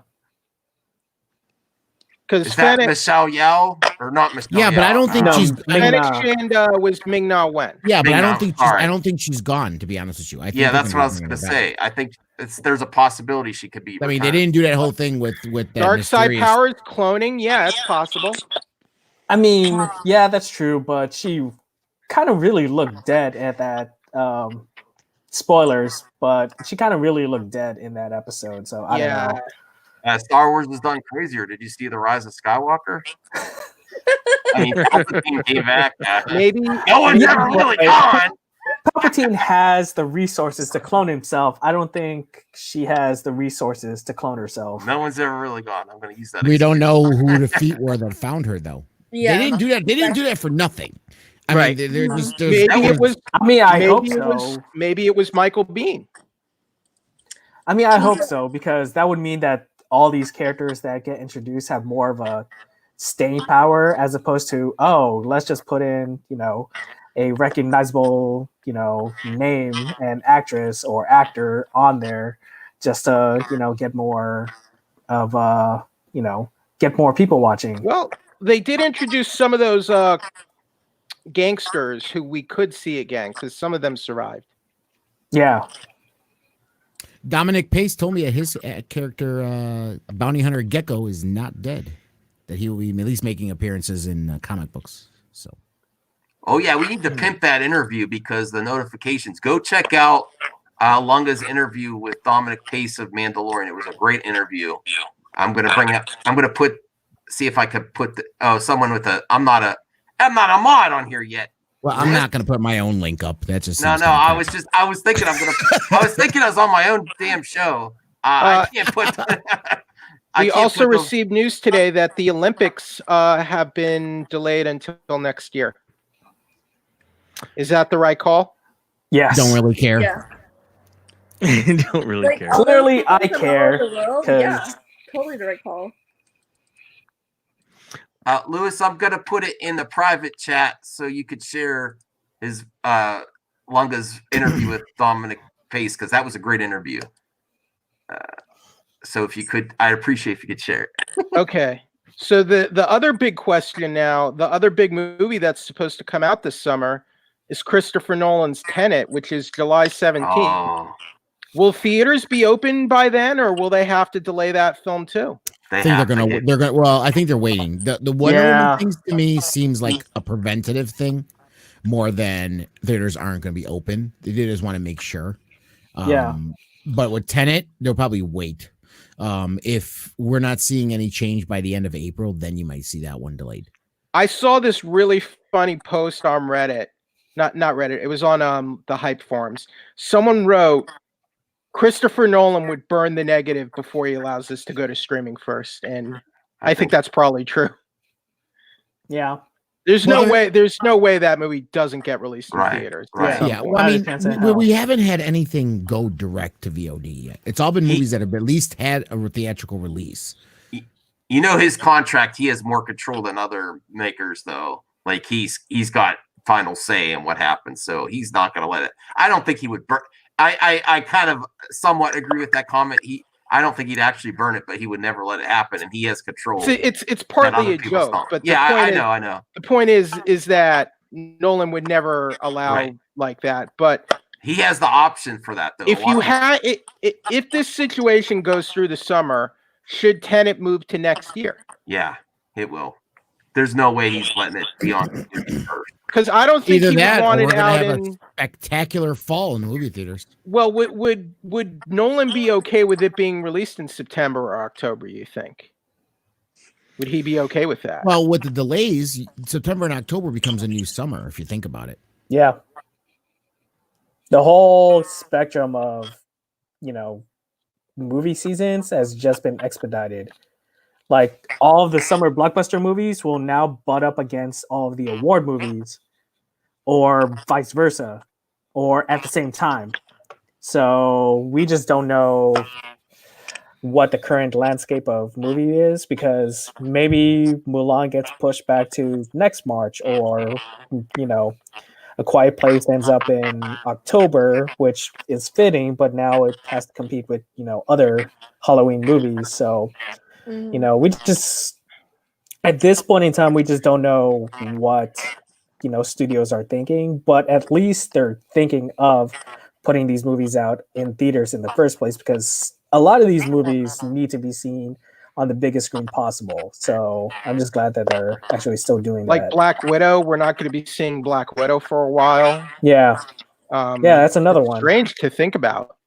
Because Is that Fennec Michelle Yeoh or not Michelle? Yeah, but I don't think No, she's. Fennec Ming-Na. Shand was Ming-Na Wen. Yeah, but I Ming-Na, don't think she's. sorry. I don't think she's gone. To be honest with you, I think Yeah, they're that's gonna what I was bring going to her back. say. I think there's a possibility she could be. I mean, they returned. didn't do that whole thing with that Dark side mysterious- powers, cloning. Yeah, it's possible. I mean, yeah, that's true, but she kind of really looked dead at that. Spoilers, but she kind of really looked dead in that episode. So I don't know. Star Wars was done crazier. Did you see the Rise of Skywalker? I mean, Palpatine came back. Maybe No one's Yeah, ever really but- gone. Palpatine has the resources to clone himself. I don't think she has the resources to clone herself. No one's ever really gone. I'm going to use that. We don't know who the feet were that found her, though. Yeah. They didn't do that. They didn't do that for nothing. I Right. mean, there's maybe it was. I mean, I maybe hope it so. was. Maybe it was Michael Biehn. I mean, I hope so because that would mean that all these characters that get introduced have more of a staying power as opposed to, oh, let's just put in, a recognizable, name and actress or actor on there just to, get more of get more people watching. Well, they did introduce some of those gangsters who we could see again because some of them survived. Yeah. Dominic Pace told me that his character, Bounty Hunter Gecko, is not dead. That he will be at least making appearances in comic books. So, Oh yeah, we need to pimp that interview because the notifications. Go check out Lunga's interview with Dominic Pace of Mandalorian. It was a great interview. I'm gonna see if I could put someone with I'm not a mod on here yet. well, I'm not going to put my own link up. That just No, seems no, kinda I crap. was thinking I was thinking I was on my own damn show. I can't put. We also received news today that the Olympics have been delayed until next year. Is that the right call? Yes. Don't really care. Yeah. Don't really care. all Clearly, the people I from all care, over the world, 'cause- yeah, totally the right call. Lewis, I'm gonna put it in the private chat so you could share his Lunga's interview with Dominic Pace because that was a great interview. So if you could, I'd appreciate if you could share it. Okay. So the other big question now, the other big movie that's supposed to come out this summer is Christopher Nolan's Tenet, which is July 17th. Oh, Will theaters be open by then, or will they have to delay that film too? I think they're gonna. Well, I think they're waiting. The Wonder Yeah. Woman things to me seems like a preventative thing more than theaters aren't going to be open. They just want to make sure. Yeah. But with Tenet, they'll probably wait. If we're not seeing any change by the end of April, then you might see that one delayed. I saw this really funny post on Reddit. Not Reddit. It was on the hype forums. Someone wrote, Christopher Nolan would burn the negative before he allows this to go to streaming first, and I think that's probably true. Yeah. There's Well, no way that movie doesn't get released in Right, theaters. right. Yeah. Yeah, well, I mean, 100% we haven't had anything go direct to VOD yet. It's all been movies that have at least had a theatrical release. You know his contract. He has more control than other makers, though. Like he's got final say in what happens, so he's not going to let it. I don't think he would burn. I kind of somewhat agree with that comment. I don't think he'd actually burn it, but he would never let it happen, and he has control. See, it's that partly other a people joke, don't. but the yeah, point I know. the point is that Nolan would never allow Right. like that. But He has the option for that, though. if you if this situation goes through the summer, should Tenet move to next year? yeah, it will. There's no way he's letting it be on first. Because I don't think Either he would that, or want we're it gonna out have in. a spectacular fall in the movie theaters. Well, would Nolan be okay with it being released in September or October? You think? Would he be okay with that? Well, with the delays, September and October becomes a new summer if you think about it. Yeah. The whole spectrum of, movie seasons has just been expedited. Like all of the summer blockbuster movies will now butt up against all of the award movies, or vice versa, or at the same time. So we just don't know what the current landscape of movie is, because maybe Mulan gets pushed back to next March, or A Quiet Place ends up in October, which is fitting, but now it has to compete with other Halloween movies. So we just, at this point in time, we just don't know what studios are thinking, but at least they're thinking of putting these movies out in theaters in the first place, because a lot of these movies need to be seen on the biggest screen possible. So I'm just glad that they're actually still doing Like that. Black Widow, we're not going to be seeing Black Widow for a while. Yeah, that's another one. Strange to think about.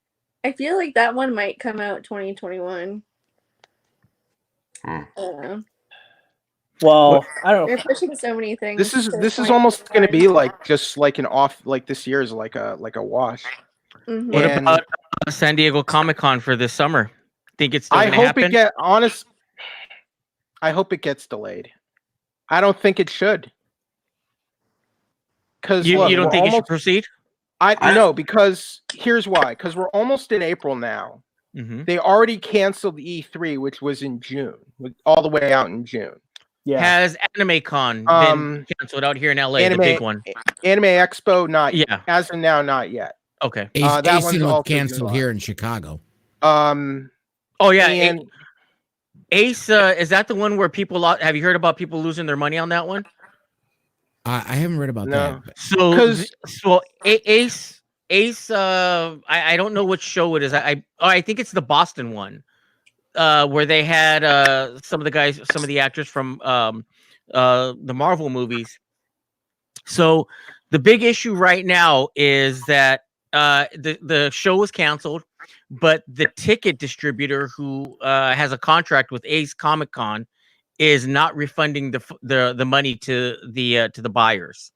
I feel like that one might come out 2021. Well, I don't know. They're pushing so many things. This is almost going to be like just like an off, like this year is like a wash. Mm-hmm. What about San Diego Comic-Con for this summer? Think it's still I going to hope happen? I hope it gets delayed. I don't think it should. Because You don't think it should proceed? I know, because here's why. Because we're almost in April now. Mm-hmm. They already canceled E3, which was in June, all the way out in June. Yeah. Has AnimeCon been canceled out here in LA, the big one? Anime Expo, not yet. Yeah. As of now, not yet. Okay. That one's one's also canceled July. here in Chicago. Oh yeah, and Ace is that the one where people have you heard about people losing their money on that one? I haven't read about No. that. So Ace I don't know what show it is. I think it's the Boston one. Where they had some of the actors from the Marvel movies. So the big issue right now is that the show was canceled, but the ticket distributor who has a contract with Ace Comic Con is not refunding the money to the buyers.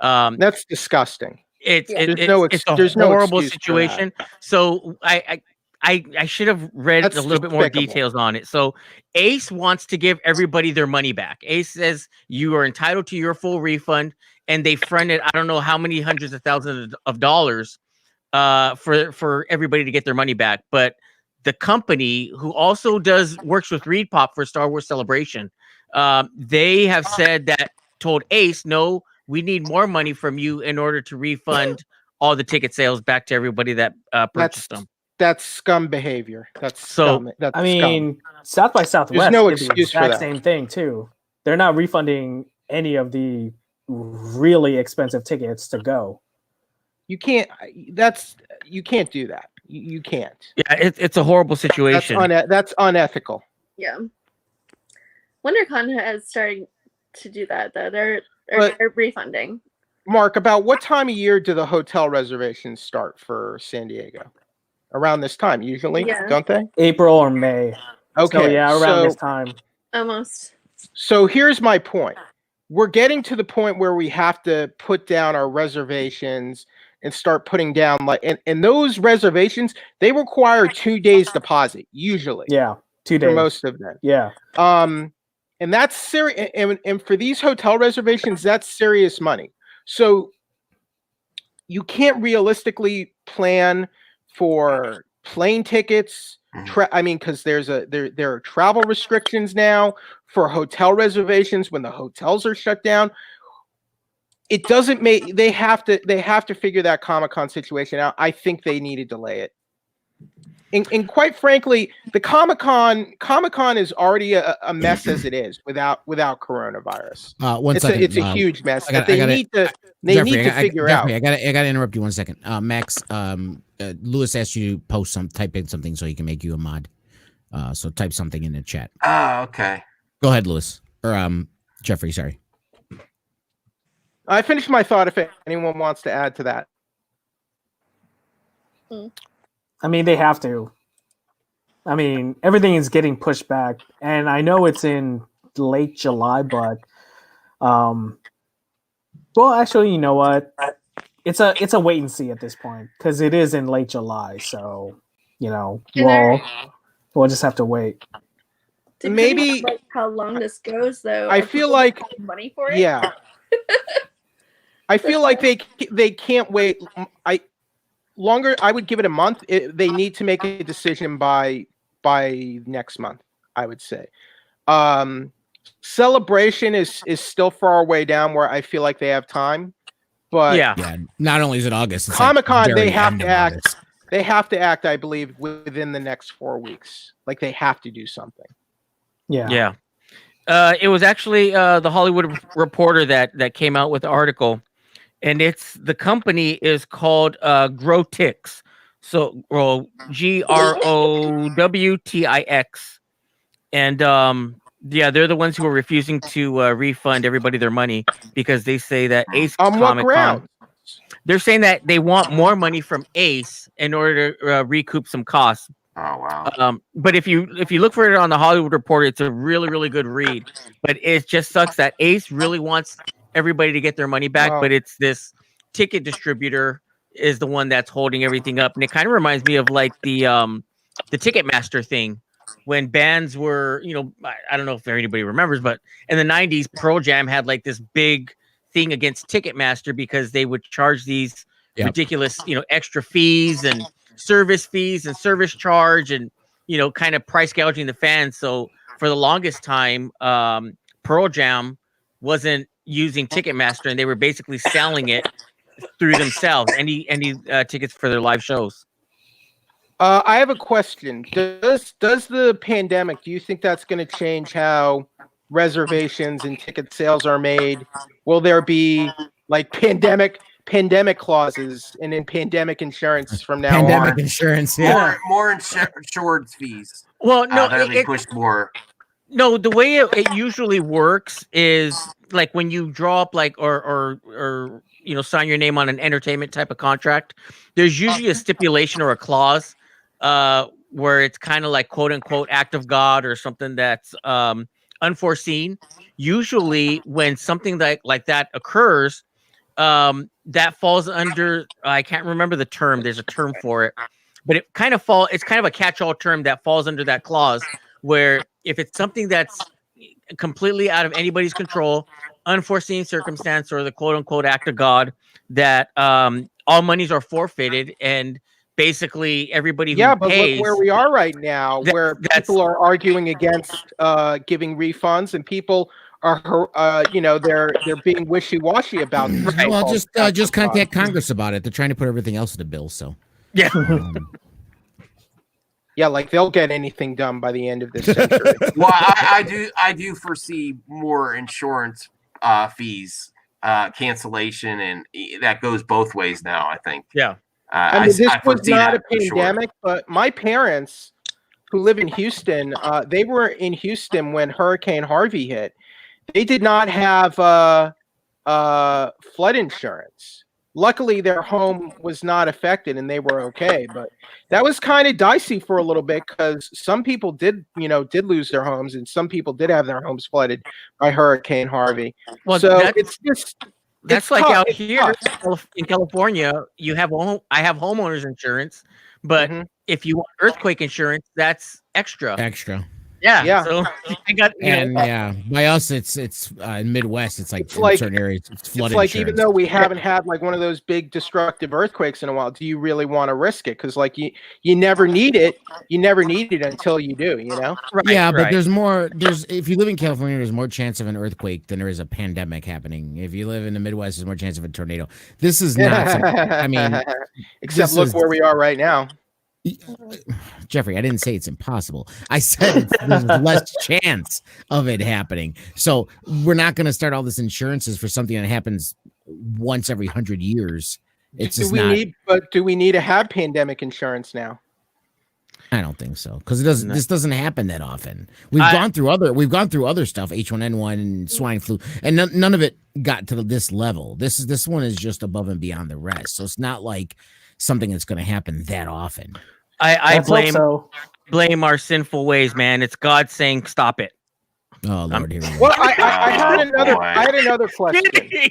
That's disgusting. It's There's no horrible excuse for that. situation. So I should have read That's a little bit more despicable. details on it. So Ace wants to give everybody their money back. Ace says you are entitled to your full refund, and they fronted I don't know how many hundreds of thousands of dollars for everybody to get their money back. But the company who also works with Reed Pop for Star Wars Celebration, they have told Ace, no, we need more money from you in order to refund all the ticket sales back to everybody that purchased them. That's scum behavior. That's So scum. That's scum. South by Southwest There's no did the excuse for exact that. same thing too. They're not refunding any of the really expensive tickets to go. You can't. You can't do that. You can't. Yeah, it's a horrible situation. That's unethical. Yeah. WonderCon has started to do that though. They're refunding. Mark, about what time of year do the hotel reservations start for San Diego? Around this time, usually, don't they? April or May. Okay, so, yeah, around this time. Almost. So here's my point. We're getting to the point where we have to put down our reservations and start putting down and those reservations, they require 2 days deposit, usually. Yeah, 2 days. For most of them. Yeah. And that's serious. And for these hotel reservations, that's serious money. So you can't realistically plan for plane tickets. Because there are travel restrictions now for hotel reservations when the hotels are shut down. It doesn't make they have to figure that Comic-Con situation out. I think they need to delay it. And quite frankly, the Comic-Con is already a mess as it is without coronavirus. It's a huge mess. They need to figure out. I gotta interrupt you 1 second. Max, Lewis asked you to type in something so he can make you a mod. So type something in the chat. Oh, okay. Go ahead, Lewis. Or Jeffrey, sorry. I finished my thought. If anyone wants to add to that, I mean, they have to. I mean, everything is getting pushed back, and I know it's in late July, but well, actually, you know what? It's a wait and see at this point because it is in late July, so we'll just have to wait. Depending maybe on, like, how long this goes, though. I are feel people like paying money for it. yeah. I feel like they can't wait. I would give it a month. They need to make a decision by next month, I would say. Celebration is still far way down where I feel like they have time. But yeah, not only is it August, it's Comic-Con, like they very have end to of act. August. They have to act, I believe, within the next 4 weeks. Like they have to do something. Yeah. It was actually the Hollywood Reporter that came out with the article, and the company is called Growtix. So, GROWTIX, and they're the ones who are refusing to refund everybody their money because they say that Ace On what Comic ground? Con. They're saying that they want more money from Ace in order to recoup some costs. Oh wow. But if you look for it on the Hollywood Reporter, it's a really, really good read. But it just sucks that Ace really wants everybody to get their money back, Wow. but it's this ticket distributor is the one that's holding everything up. And it kind of reminds me of like the Ticketmaster thing when bands were, I don't know if anybody remembers, but in the 90s, Pearl Jam had like this big thing against Ticketmaster because they would charge these ridiculous, extra fees and service fees and service charge and, kind of price gouging the fans. So for the longest time, Pearl Jam wasn't using Ticketmaster and they were basically selling it through themselves. Any tickets for their live shows. I have a question. Does the pandemic, do you think that's going to change how reservations and ticket sales are made? Will there be like pandemic clauses and then pandemic insurance from now Pandemic on? insurance, yeah. More insured fees. Well, no, they pushed more. No, the way it usually works is like when you draw up like or sign your name on an entertainment type of contract, there's usually a stipulation or a clause where it's kind of like quote unquote act of God or something that's unforeseen. Usually when something like that occurs, that falls under, I can't remember the term, there's a term for it, but it's kind of a catch-all term that falls under that clause where if it's something that's completely out of anybody's control, unforeseen circumstance, or the quote unquote act of God, that all monies are forfeited and basically everybody who pays. Look where we are right now, where people are arguing against giving refunds, and people are, they're being wishy-washy about this. Right. Well, just contact Congress about it. They're trying to put everything else in the bill. So yeah. Yeah, like they'll get anything done by the end of this century. Well, I do foresee more insurance fees, cancellation, and that goes both ways now, I think. Yeah. This was not a pandemic, but my parents who live in Houston, they were in Houston when Hurricane Harvey hit. They did not have flood insurance. Luckily, their home was not affected and they were okay. But that was kind of dicey for a little bit because some people did lose their homes and some people did have their homes flooded by Hurricane Harvey. Well, so that's like out here in California. I have homeowners insurance, but if you want earthquake insurance, that's extra. Yeah. So I got by us it's in Midwest. It's like certain areas it's flood insurance. Like even though we haven't had like one of those big destructive earthquakes in a while, do you really want to risk it? Because like you never need it. You never need it until you do. But if you live in California, there's more chance of an earthquake than there is a pandemic happening. If you live in the Midwest, there's more chance of a tornado. This is not. Except look where we are right now. Jeffrey, I didn't say it's impossible. I said there's less chance of it happening. So we're not going to start all this insurances for something that happens once every 100 years. It's do we need to have pandemic insurance now? I don't think so, because it doesn't. No. This doesn't happen that often. We've gone through other stuff, H1N1 and swine flu, and none of it got to this level. This one is just above and beyond the rest. So it's not like something that's going to happen that often. I Let's hope so. blame our sinful ways, man. It's God saying stop it. Oh Lord, here we go. Well, I had another question.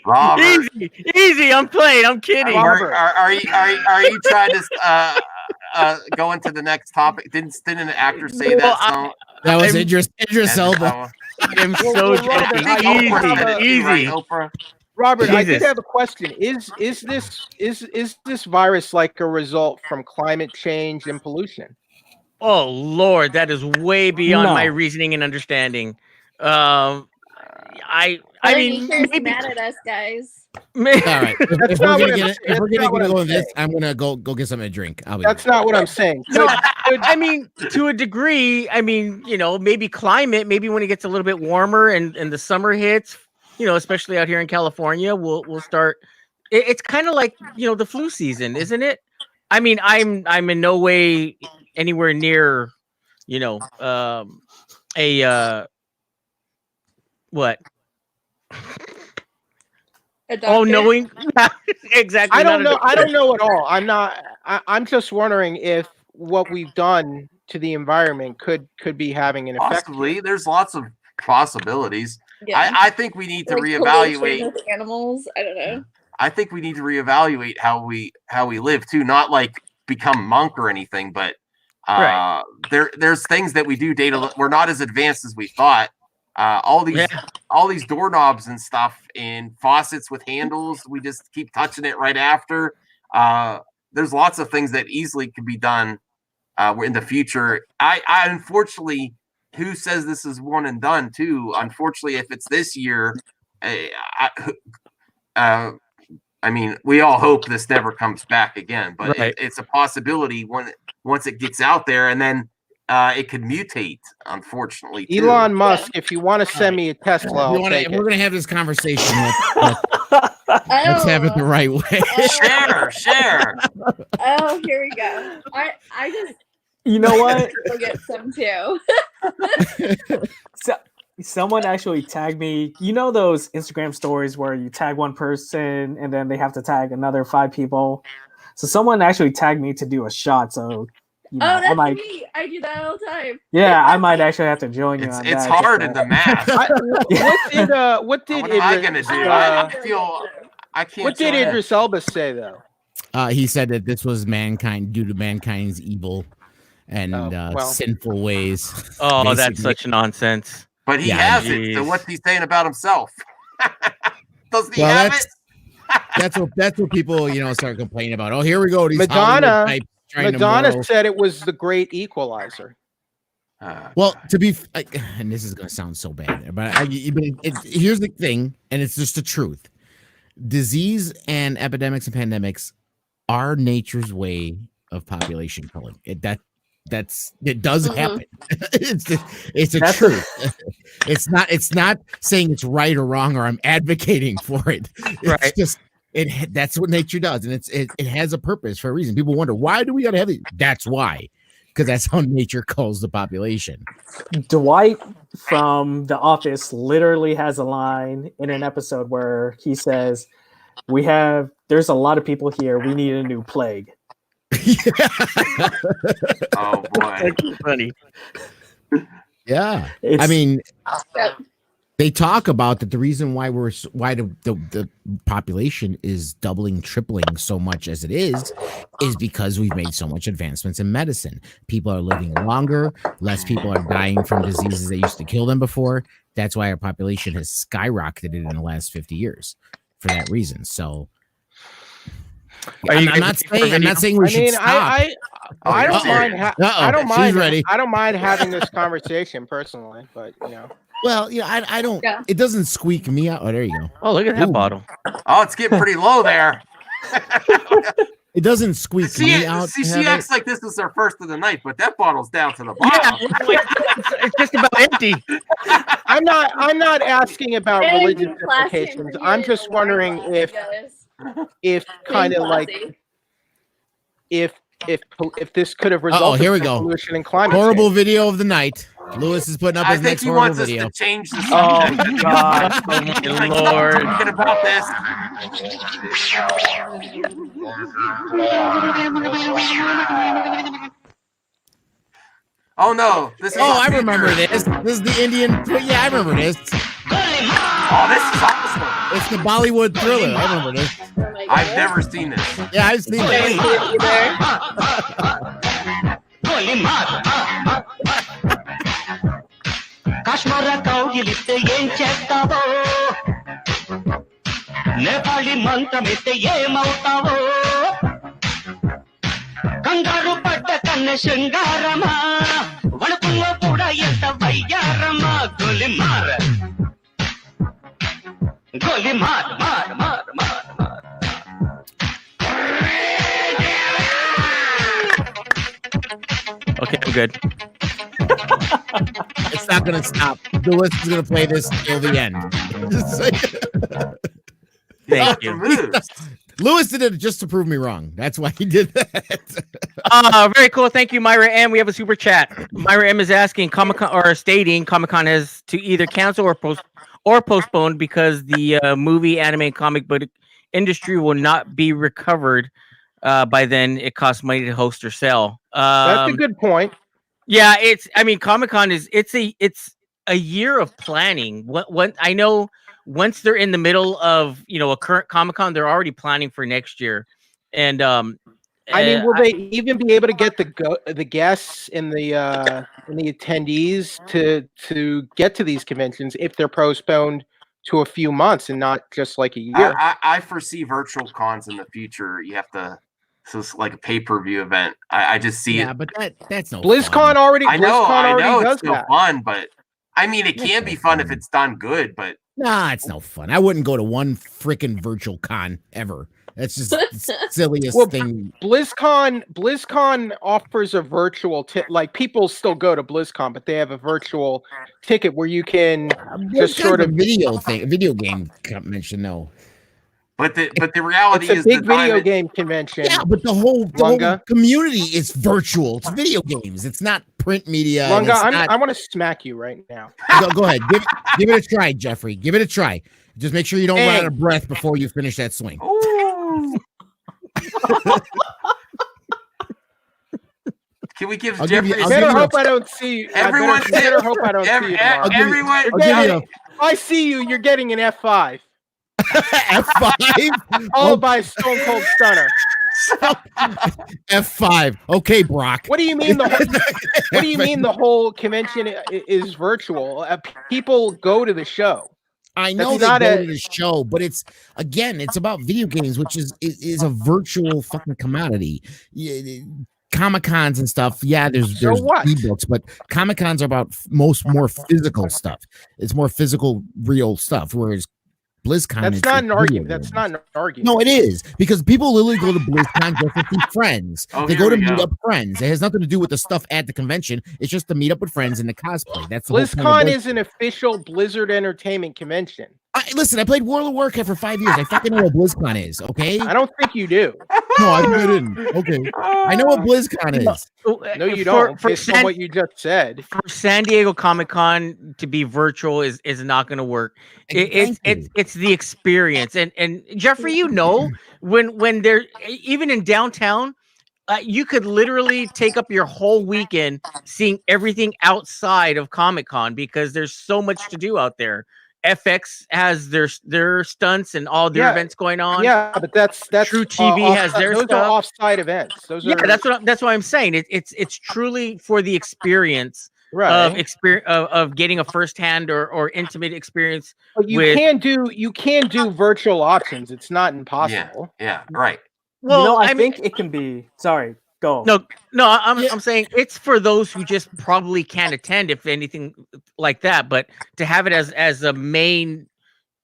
Robert. Easy. I'm playing. I'm kidding. Are you trying to go into the next topic? Didn't an actor say that? So That was Idris Elba. I'm so easy. Right, Oprah? Robert, I did Jesus. have a question. Is this virus like a result from climate change and pollution? Oh Lord, that is way beyond No. my reasoning and understanding. I mean, Nature's maybe, mad at us, guys. All right, if not we're what gonna I'm go with this, saying. I'm gonna go get something to drink. I'll be That's right not what I'm saying. No, I mean, to a degree, I mean, maybe climate, maybe when it gets a little bit warmer and the summer hits, especially out here in California, we'll start. It's kind of like, the flu season, isn't it? I mean, I'm in no way anywhere near, what? A Oh, doctor. knowing exactly. I don't not a- know. I don't know at all. I'm just wondering if what we've done to the environment could be having an effect. Possibly. There's lots of possibilities. Yeah. I think we need to Like reevaluate. pollution with animals. I don't know. I think we need to reevaluate how we live too. Not like become monk or anything, but Right. there's things that we do. We're not as advanced as we thought. All these doorknobs and stuff and faucets with handles, we just keep touching it right after. There's lots of things that easily could be done in the future. I unfortunately, who says this is one and done too? Unfortunately, if it's this year, I mean, we all hope this never comes back again, but Right. it's a possibility once it gets out there, and then it could mutate. Unfortunately, too. Elon Musk, if you want to send me a Tesla, I'll take if we're it. gonna have this conversation, let's have it the right way. Share. Oh, here we go. I just You know what? go get some too. So, someone actually tagged me. You know those Instagram stories where you tag one person and then they have to tag another 5 people? So someone actually tagged me to do a shot. So Oh, that's I might, me. I do that all the time. yeah, I might actually have to join you It's on it's that. hard just in to- the math. What did What am I gonna Idris, do? I feel I can't. what did join in. Idris Elba say though? He said that this was mankind due to mankind's evil and well. sinful ways. Oh, that's basically. such nonsense. But he Yeah, has it. So geez. what's he saying about himself? Doesn't he Well, have that's- it? That's what people start complaining about. Oh, here we go. These Madonna- Hollywood types trying to Madonna moral- said it was the great equalizer. Well, to be, and this is going to sound so bad, but here's the thing, and it's just the truth: disease and epidemics and pandemics are nature's way of population killing. It does happen. It's a That's truth. It's not saying it's right or wrong or I'm advocating for it. It's Right. just that's what nature does, and it has a purpose for a reason. People wonder, why do we got to have it? That's why. Because that's how nature calls the population. Dwight from The Office literally has a line in an episode where he says, there's a lot of people here. We need a new plague. Oh boy. That's funny. Yeah. It's- I mean, Yep. they talk about that the reason why the population is doubling, tripling so much as it is because we've made so much advancements in medicine. People are living longer, less people are dying from diseases that used to kill them before. That's why our population has skyrocketed in the last 50 years for that reason. So I'm not saying we I should mean, stop. I don't Uh-oh. mind. I don't She's mind. ready. I don't mind having this conversation personally, but Well, I don't. Yeah. It doesn't squeak me out. Oh, there you go. Oh, look at that Ooh. bottle. Oh, it's getting pretty low there. It doesn't squeak me out. See, to she have acts like this is her first of the night, but that bottle's down to the Yeah, bottom. it's just about empty. I'm not asking about Hey, religious classy implications. and I'm just wondering guys. if kind of like Classy. if if this could have resulted here we in go. pollution and climate Horrible change. video of the night. Lewis is putting up I his think next he horrible wants us video. to change the Oh subject. my god. Oh He's my like, lord. "Stop talking about this." Oh no, this is Oh, our I remember future. this. This is the Indian. Yeah, I remember this. Oh, this is awesome. It's the Bollywood thriller. I remember this. Oh my I've God. never seen this. Yeah, I've seen I it. didn't see it either. కాశ్మీర కౌగిలిస్తే ఏం చేస్తావో నేపాళి మంత్రమిస్తే ఏమవుతావో కంగారు పడ్డ కన్నె శృంగారమా వణుకుల్లో కూడా ఎంత వయ్యారమా గొలి మార గొలి మార్ మార్ మార్ మార్ మార్ Okay, I'm good. It's not gonna stop. Lewis is gonna play this till the end. Thank The you. moves. Lewis did it just to prove me wrong. That's why he did that. Very cool. Thank you, Myra M. We have a super chat. Myra M is asking Comic-Con or stating Comic-Con has to either cancel or postpone because the movie, anime, and comic book industry will not be recovered by then. It costs money to host or sell. That's a good point. Yeah, I mean, Comic-Con it's a year of planning. What I know, once they're in the middle of a current Comic-Con, they're already planning for next year. And I mean, will they even be able to get the guests and the attendees to get to these conventions if they're postponed to a few months and not just like a year? I foresee virtual cons in the future. You have to, so it's like a pay-per-view event. I just see it. But that's no BlizzCon fun. already. I know does it's still that. fun, but I mean, it can be fun if it's done good. But Nah, it's no fun. I wouldn't go to one freaking virtual con ever. That's just the silliest Well, thing. BlizzCon offers a virtual like people still go to BlizzCon, but they have a virtual ticket where you can just sort of video game convention. No, but the reality it's a is big the video time game convention. yeah, but the whole Lunga. community is virtual. It's video games. It's not print media. and Lunga, it's not- I want to smack you right now. go ahead, give it a try, Jeffrey. Give it a try. Just make sure you don't run out of breath before you finish that swing. Ooh. Can we give I'll give Jeffrey? you- I I'll better give you hope I don't see you. Everyone, I better hope I don't see you. tomorrow. I'll give you- everyone, I'll give you If I see you, you're getting an F5, F5. followed by a Stone Cold Stunner. F5. Okay, Brock. What do you mean what do you mean the whole convention is virtual? People go to the show. I know That's they not go a- to the show, but it's about video games, which is a virtual fucking commodity. Comic-Cons and stuff. Yeah, there's what? ebooks, but Comic-Cons are about more physical stuff. It's more physical, real stuff. Whereas BlizzCon, That's it's not like an video argument. games. That's not an argument. No, it is because people literally go to BlizzCon just to see friends. Oh, They here go to we meet go. up friends. It has nothing to do with the stuff at the convention. It's just to meet up with friends and the cosplay. That's the whole point of BlizzCon Blizz- is an official Blizzard Entertainment convention. Listen, I played World of Warcraft for 5 years. I fucking know what BlizzCon is. Okay, I don't think you do. no, I didn't. Okay, I know what BlizzCon is. No, you don't. For Based on what you just said. for San Diego Comic-Con to be virtual is not going to work. It's the experience. And Jeffrey, when they're even in downtown, you could literally take up your whole weekend seeing everything outside of Comic-Con because there's so much to do out there. FX has their stunts and all their Yeah. events going on. Yeah, but that's True TV has their those stuff. are off-site events. Those Yeah, are that's what I'm saying. It's truly for the experience right. of getting a firsthand or intimate experience. But you with- can do virtual options. It's not impossible. Yeah, right. Well, I I mean, think it can be. Sorry, go. no, I'm saying it's for those who just probably can't attend, if anything like that. But to have it as a main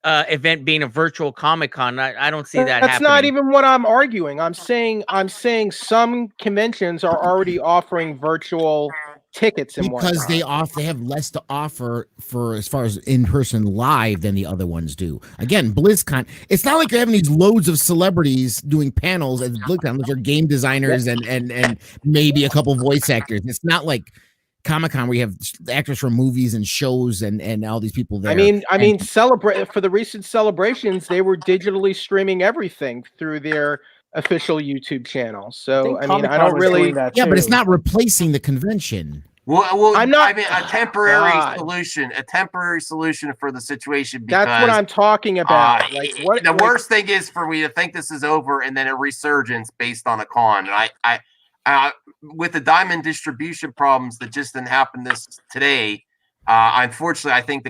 event being a virtual Comic-Con, I don't see that That's happening. not even what I'm arguing. I'm saying some conventions are already offering virtual tickets and because whatnot. they have less to offer for as far as in-person live than the other ones do. Again, BlizzCon, it's not like you're having these loads of celebrities doing panels at BlizzCon. Those are game designers and maybe a couple voice actors. It's not like Comic-Con where you have actors from movies and shows and all these people there. I mean, celebrate for the recent celebrations, they were digitally streaming everything through their official YouTube channel. So I mean, I don't really. Yeah, but it's not replacing the convention. Well, I'm not. I mean, a temporary solution for the situation. Because, that's what I'm talking about. Like, what the worst thing is for me to think this is over and then a resurgence based on a con. And I with the diamond distribution problems that just didn't happen today. Unfortunately, I think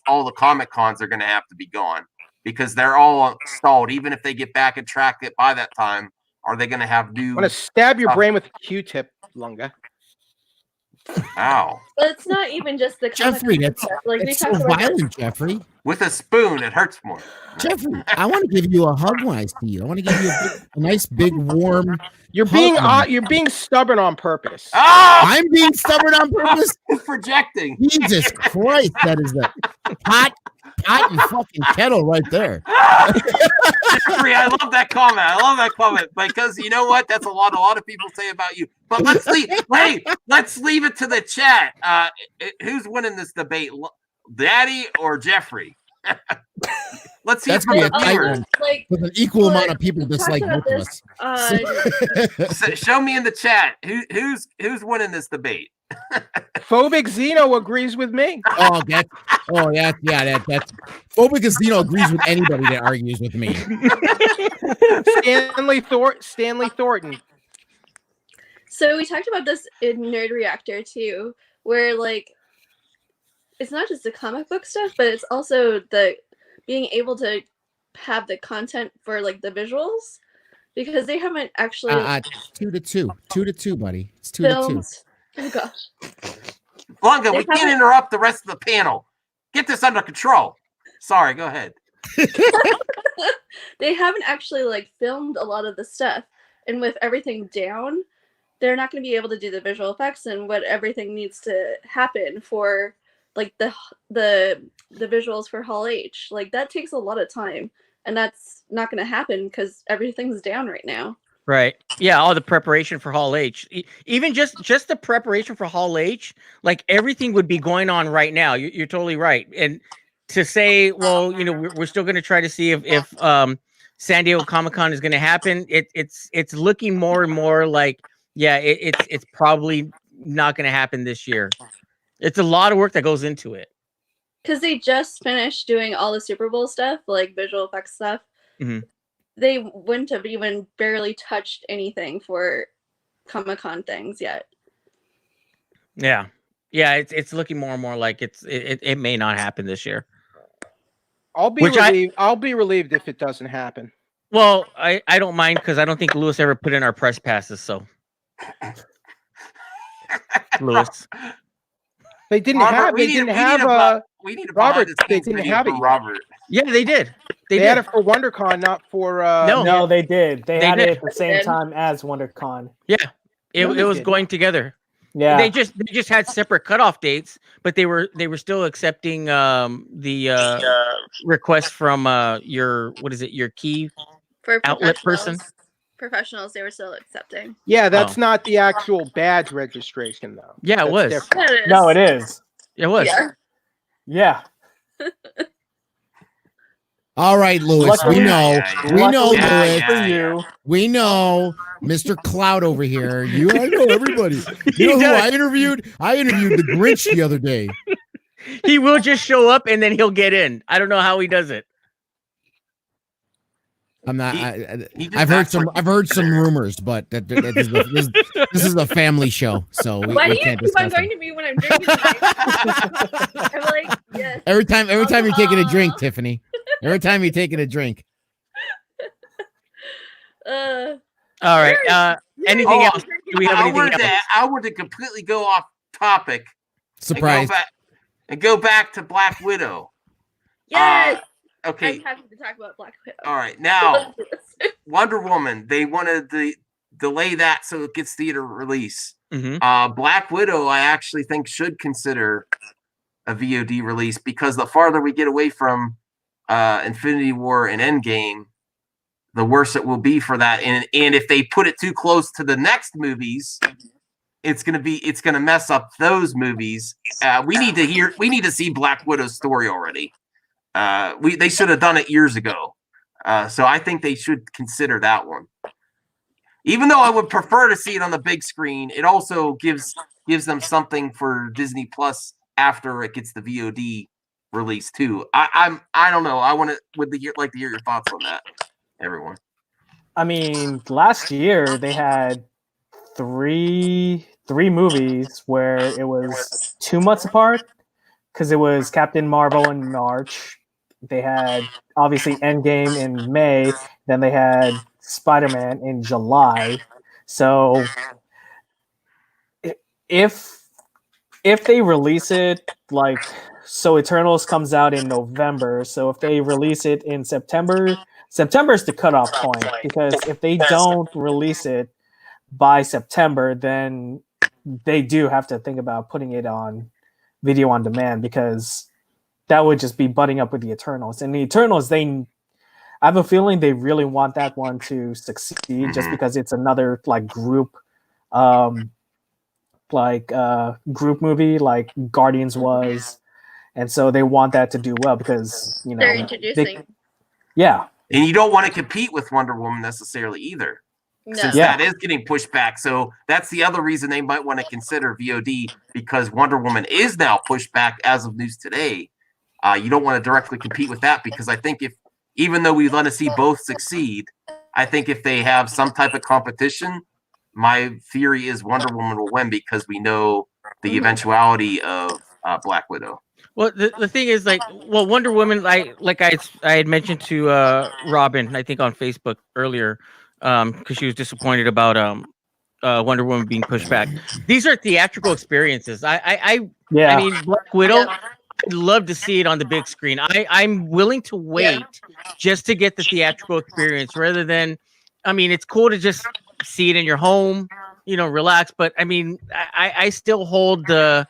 all the comic cons are going to have to be gone because they're all stalled. Even if they get back and track it by that time, are they going to have new? I'm going to stab your brain with a Q-tip, Lunga. Ow. But it's not even just the Jeffrey. That's like it's so violent, Jeffrey. With a spoon, it hurts more. Jeffrey, I want to give you a hug when I see you. I want to give you a nice, big, warm. You're being stubborn on purpose. I'm being stubborn on purpose. Projecting. Jesus Christ, that is the pot and fucking kettle right there. Jeffrey, I love that comment. Because you know what? That's a lot of people say about you. But let's leave it to the chat. Who's winning this debate? Daddy or Jeffrey? Let's see. That's gonna be a tight one. With an equal amount of people dislike both of us. Show me in the chat who's winning this debate. Phobic Zeno agrees with me. That's Phobic Zeno agrees with anybody that argues with me. Stanley Thornton. So we talked about this in Nerd Reactor too, where like it's not just the comic book stuff, but it's also the being able to have the content for like the visuals, because they haven't actually 2-2, buddy. It's 2-2. Oh gosh, Lunga, we can't interrupt the rest of the panel. Get this under control. Sorry, go ahead. They haven't actually like filmed a lot of the stuff, and with everything down, they're not going to be able to do the visual effects and what everything needs to happen for like the visuals for Hall H. Like that takes a lot of time, and that's not going to happen because everything's down right now. Right. Yeah. All the preparation for Hall H, even just the preparation for Hall H, like everything would be going on right now. You're totally right. And to say, well, you know, we're still going to try to see if San Diego Comic-Con is going to happen. It's looking more and more like, yeah, it's probably not going to happen this year. It's a lot of work that goes into it. Because they just finished doing all the Super Bowl stuff, like visual effects stuff. Mm-hmm. They wouldn't have even barely touched anything for Comic-Con things yet. Yeah. It's looking more and more like it may not happen this year. I'll be relieved if it doesn't happen. Well, I don't mind because I don't think Lewis ever put in our press passes. So, Lewis, they didn't have. They didn't have. Robert, they didn't have it. Robert. Yeah, they did. They had it for WonderCon, not for. No, they did. They had did. it at the same time as WonderCon. Yeah, it was going together. Yeah, they just had separate cutoff dates, but they were still accepting the request from your key for outlet person. Professionals, they were still accepting. Yeah, that's not the actual badge registration though. Yeah, it was. Yeah, it is. No, it is. It was. Yeah. All right, Lewis. Luckily, We know, Lewis. For you. We know, Mr. Cloud over here. I know everybody. You know who I interviewed? I interviewed the Grinch the other day. He will just show up and then he'll get in. I don't know how he does it. I'm not. I've heard some rumors, but this is a family show, so Why do you can't keep on discuss going it. to me when I'm drinking? I'm like, yes. Every time you're taking a drink, Tiffany. Every time you're taking a drink. All right. Anything else? Do we have anything else? I were to completely go off topic. Surprise. And go back to Black Widow. Yes. Okay. I'm happy to talk about Black Widow. All right. Now, Wonder Woman. They wanted to delay that so it gets theater release. Black Widow, I actually think should consider a VOD release because the farther we get away from Infinity War and Endgame, the worse it will be for that. And if they put it too close to the next movies, it's gonna mess up those movies. We need to see Black Widow's story already. They should have done it years ago. So I think they should consider that one. Even though I would prefer to see it on the big screen, it also gives them something for Disney Plus after it gets the VOD release too. I don't know. I would like to hear your thoughts on that, everyone. I mean, last year they had three movies where it was 2 months apart because it was Captain Marvel in March. They had obviously Endgame in May. Then they had Spider-Man in July. So if they release it so Eternals comes out in November. So if they release it in September is the cutoff point, because if they don't release it by September, then they do have to think about putting it on video on demand, because that would just be butting up with the Eternals. And the Eternals, I have a feeling they really want that one to succeed, just because it's another group group movie like Guardians was. And so they want that to do well because, they're introducing. Yeah. And you don't want to compete with Wonder Woman necessarily either. No. Since that is getting pushed back. So that's the other reason they might want to consider VOD, because Wonder Woman is now pushed back as of news today. You don't want to directly compete with that, because I think even though we want to see both succeed, I think if they have some type of competition, my theory is Wonder Woman will win, because we know the eventuality of Black Widow. Well, the thing is, Wonder Woman, I had mentioned to Robin, I think on Facebook earlier, because she was disappointed about Wonder Woman being pushed back. These are theatrical experiences. I mean, Black Widow, I'd love to see it on the big screen. I'm willing to wait just to get the theatrical experience, rather than, I mean, it's cool to just see it in your home, relax. But I mean, I still hold the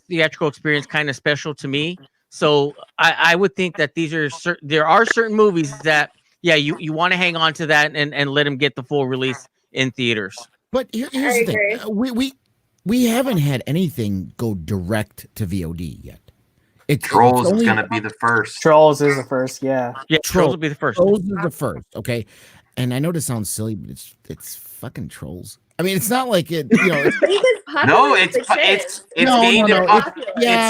theatrical experience kind of special to me. So I would think that there are certain movies that, you want to hang on to that and let them get the full release in theaters. But here's the thing: we haven't had anything go direct to VOD yet. Trolls is going to be the first. Trolls is the first, yeah. Yeah, Trolls will be the first. Trolls is the first, okay? And I know this sounds silly, but it's fucking Trolls. I mean, it's not like it, No, it's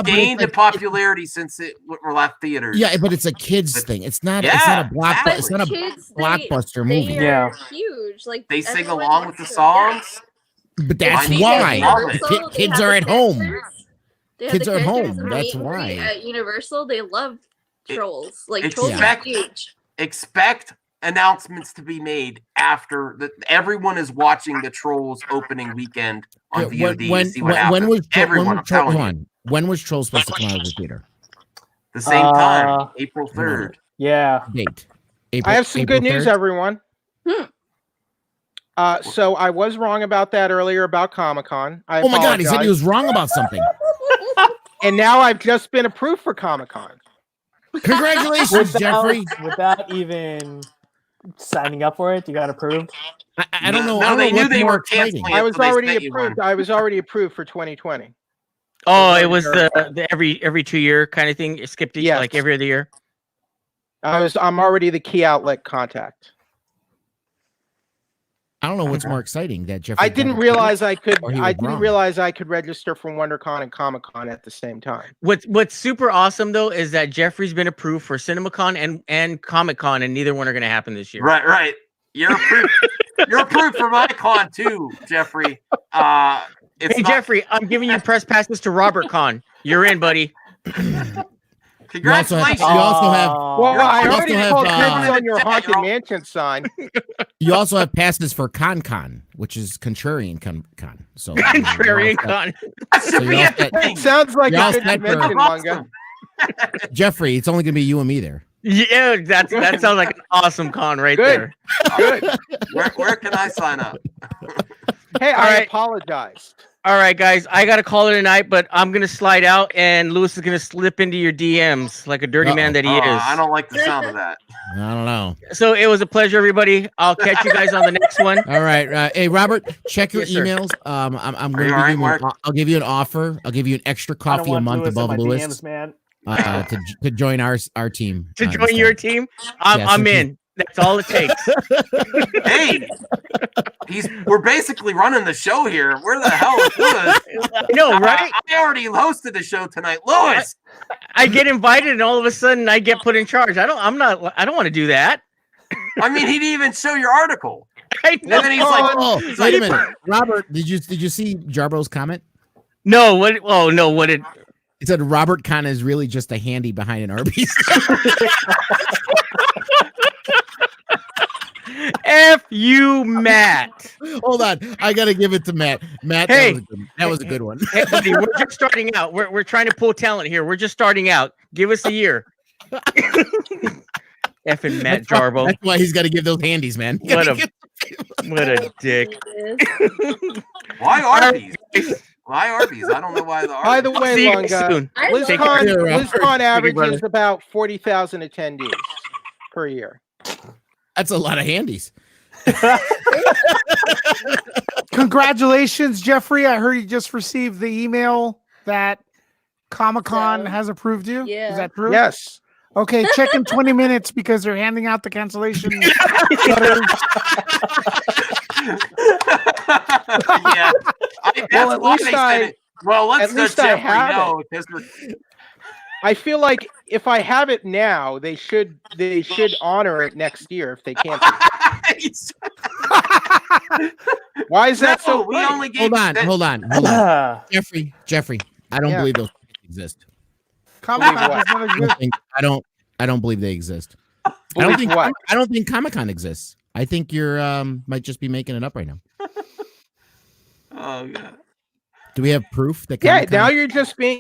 gained in popularity since it left theaters. Yeah, but it's a kids thing. It's not a blockbuster movie. Yeah, huge. They sing along with the songs. But that's why kids are at home. Kids are at home. That's why. At Universal, they love Trolls. Trolls are huge. Expect announcements to be made after everyone is watching the Trolls opening weekend on VOD to see what happens. When was Trolls supposed to come out of the theater? The same time, April 3rd. Yeah. Date. I have some good news, everyone. So I was wrong about that earlier about Comic-Con. Oh my God, he said he was wrong about something. And now I've just been approved for Comic-Con. Congratulations, Jeffrey. Without even signing up for it, you got approved. I don't know. No, they knew they were canceling. I was already approved. I was already approved for 2020. Oh, it was the every 2 year kind of thing. It skipped like every other year. I'm already the key outlet contact. I don't know what's more exciting, that Jeffrey. I didn't realize I could. I didn't realize I could register for WonderCon and Comic-Con at the same time. What's super awesome though is that Jeffrey's been approved for CinemaCon and Comic-Con, and neither one are going to happen this year. Right. You're approved. You're approved for my con too, Jeffrey. Jeffrey, I'm giving you press passes to Robert Con. You're in, buddy. Congratulations. You also have. Well, I already called on your Haunted Mansion sign. You also have passes for Con, which is Contrarian Con. So Contrarian Con. It sounds like a good convention, manga. Jeffrey, it's only going to be you and me there. Yeah, that sounds like an awesome con right there. Good. Where can I sign up? Hey, All I right. apologized. All right, guys, I gotta call it a night, but I'm gonna slide out, and Lewis is gonna slip into your DMs like a dirty man that he is. I don't like the sound of that. I don't know. So it was a pleasure, everybody. I'll catch you guys on the next one. All right. Hey, Robert, check your Yes, sir. emails. I'm Are going you to all right, give you. Mark? I'll give you an offer. I'll give you an extra I don't coffee a want month Lewis in above my Lewis DMs, man. to join our team. To this join your time. team, I'm, Yeah, I'm since you- in. That's all it takes. Hey, we're basically running the show here. Where the hell is Lewis? I know, right? I already hosted the show tonight, Lewis. I get invited, and all of a sudden, I get put in charge. I don't want to do that. I mean, he didn't even show your article. I know. And then he's like, Oh, he's wait a like, minute, Robert. Did you see Jarbro's comment? No, what? Oh no, what did? It said Robert Khan is really just a handy behind an Arby's. F you, Matt. Hold on, I gotta give it to Matt. Matt, Hey. that was a good one. Hey, buddy, we're just starting out. We're trying to pull talent here. We're just starting out. Give us a year. Effing Matt Jarbo. That's why he's got to give those handies, man. What a dick. why Arby's? Why Arby's? I don't know why the Arby's. By the way, See you guys Lunga, soon. Take care, Robert. BlizzCon averages brother. about 40,000 attendees per year. That's a lot of handies. Congratulations, Jeffrey. I heard you just received the email that Comic-Con Yeah. has approved you. Yeah. Is that true? Yes. Okay, check in 20 minutes because they're handing out the cancellation letters. Yeah. Well, at least let's at least let I Jeffrey have know. 'Cause we're- I feel like if I have it now, they should honor it next year if they can't. Why is that so? we funny? only gave Hold on. Jeffrey. I don't Yeah. believe those exist. Comic-Con Believe what? does not exist. I don't believe they exist. Believe what? I don't think Comic-Con exists. I think you're might just be making it up right now. Oh god. Do we have proof that Yeah, Comic-Con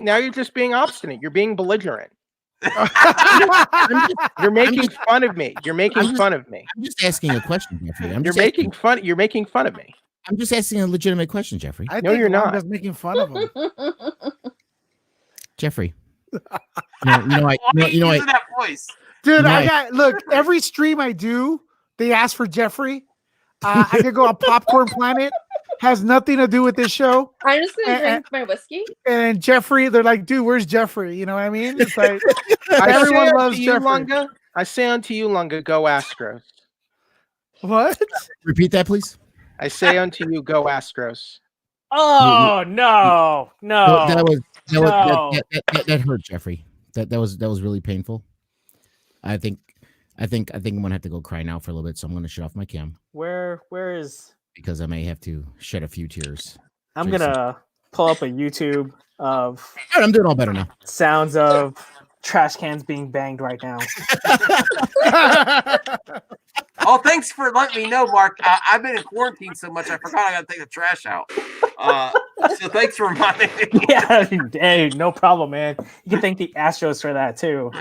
now you're just being obstinate. You're being belligerent. You're making fun of me. You're making fun of me. I'm just asking a question, Jeffrey. You're making fun. You're making fun of me. I'm just asking a legitimate question, Jeffrey. I No, think you're not. Longa's making fun of him. Jeffrey. You know, Why are you using that voice? Dude, No. I got look, every stream I do, they ask for Jeffrey. I could go on Popcorn Planet, has nothing to do with this show. I'm just gonna Eh, drink my whiskey. And Jeffrey, they're like, dude, where's Jeffrey? You know what I mean? It's like I everyone say loves unto you, Jeffrey. Lunga. I say unto you, Lunga, go Astros. What? Repeat that, please. I say unto you, go Astros. Oh no, no. That hurt, Jeffrey. That was really painful. I think I'm gonna have to go cry now for a little bit, so I'm gonna shut off my cam Where is? because I may have to shed a few tears. I'm Jason. gonna pull up a YouTube of All right, I'm doing all better now. sounds of trash cans being banged right now. Oh, thanks for letting me know, Mark. I've been in quarantine so much, I forgot I got to take the trash out. So thanks for reminding me. Yeah, hey, no problem, man. You can thank the Astros for that too.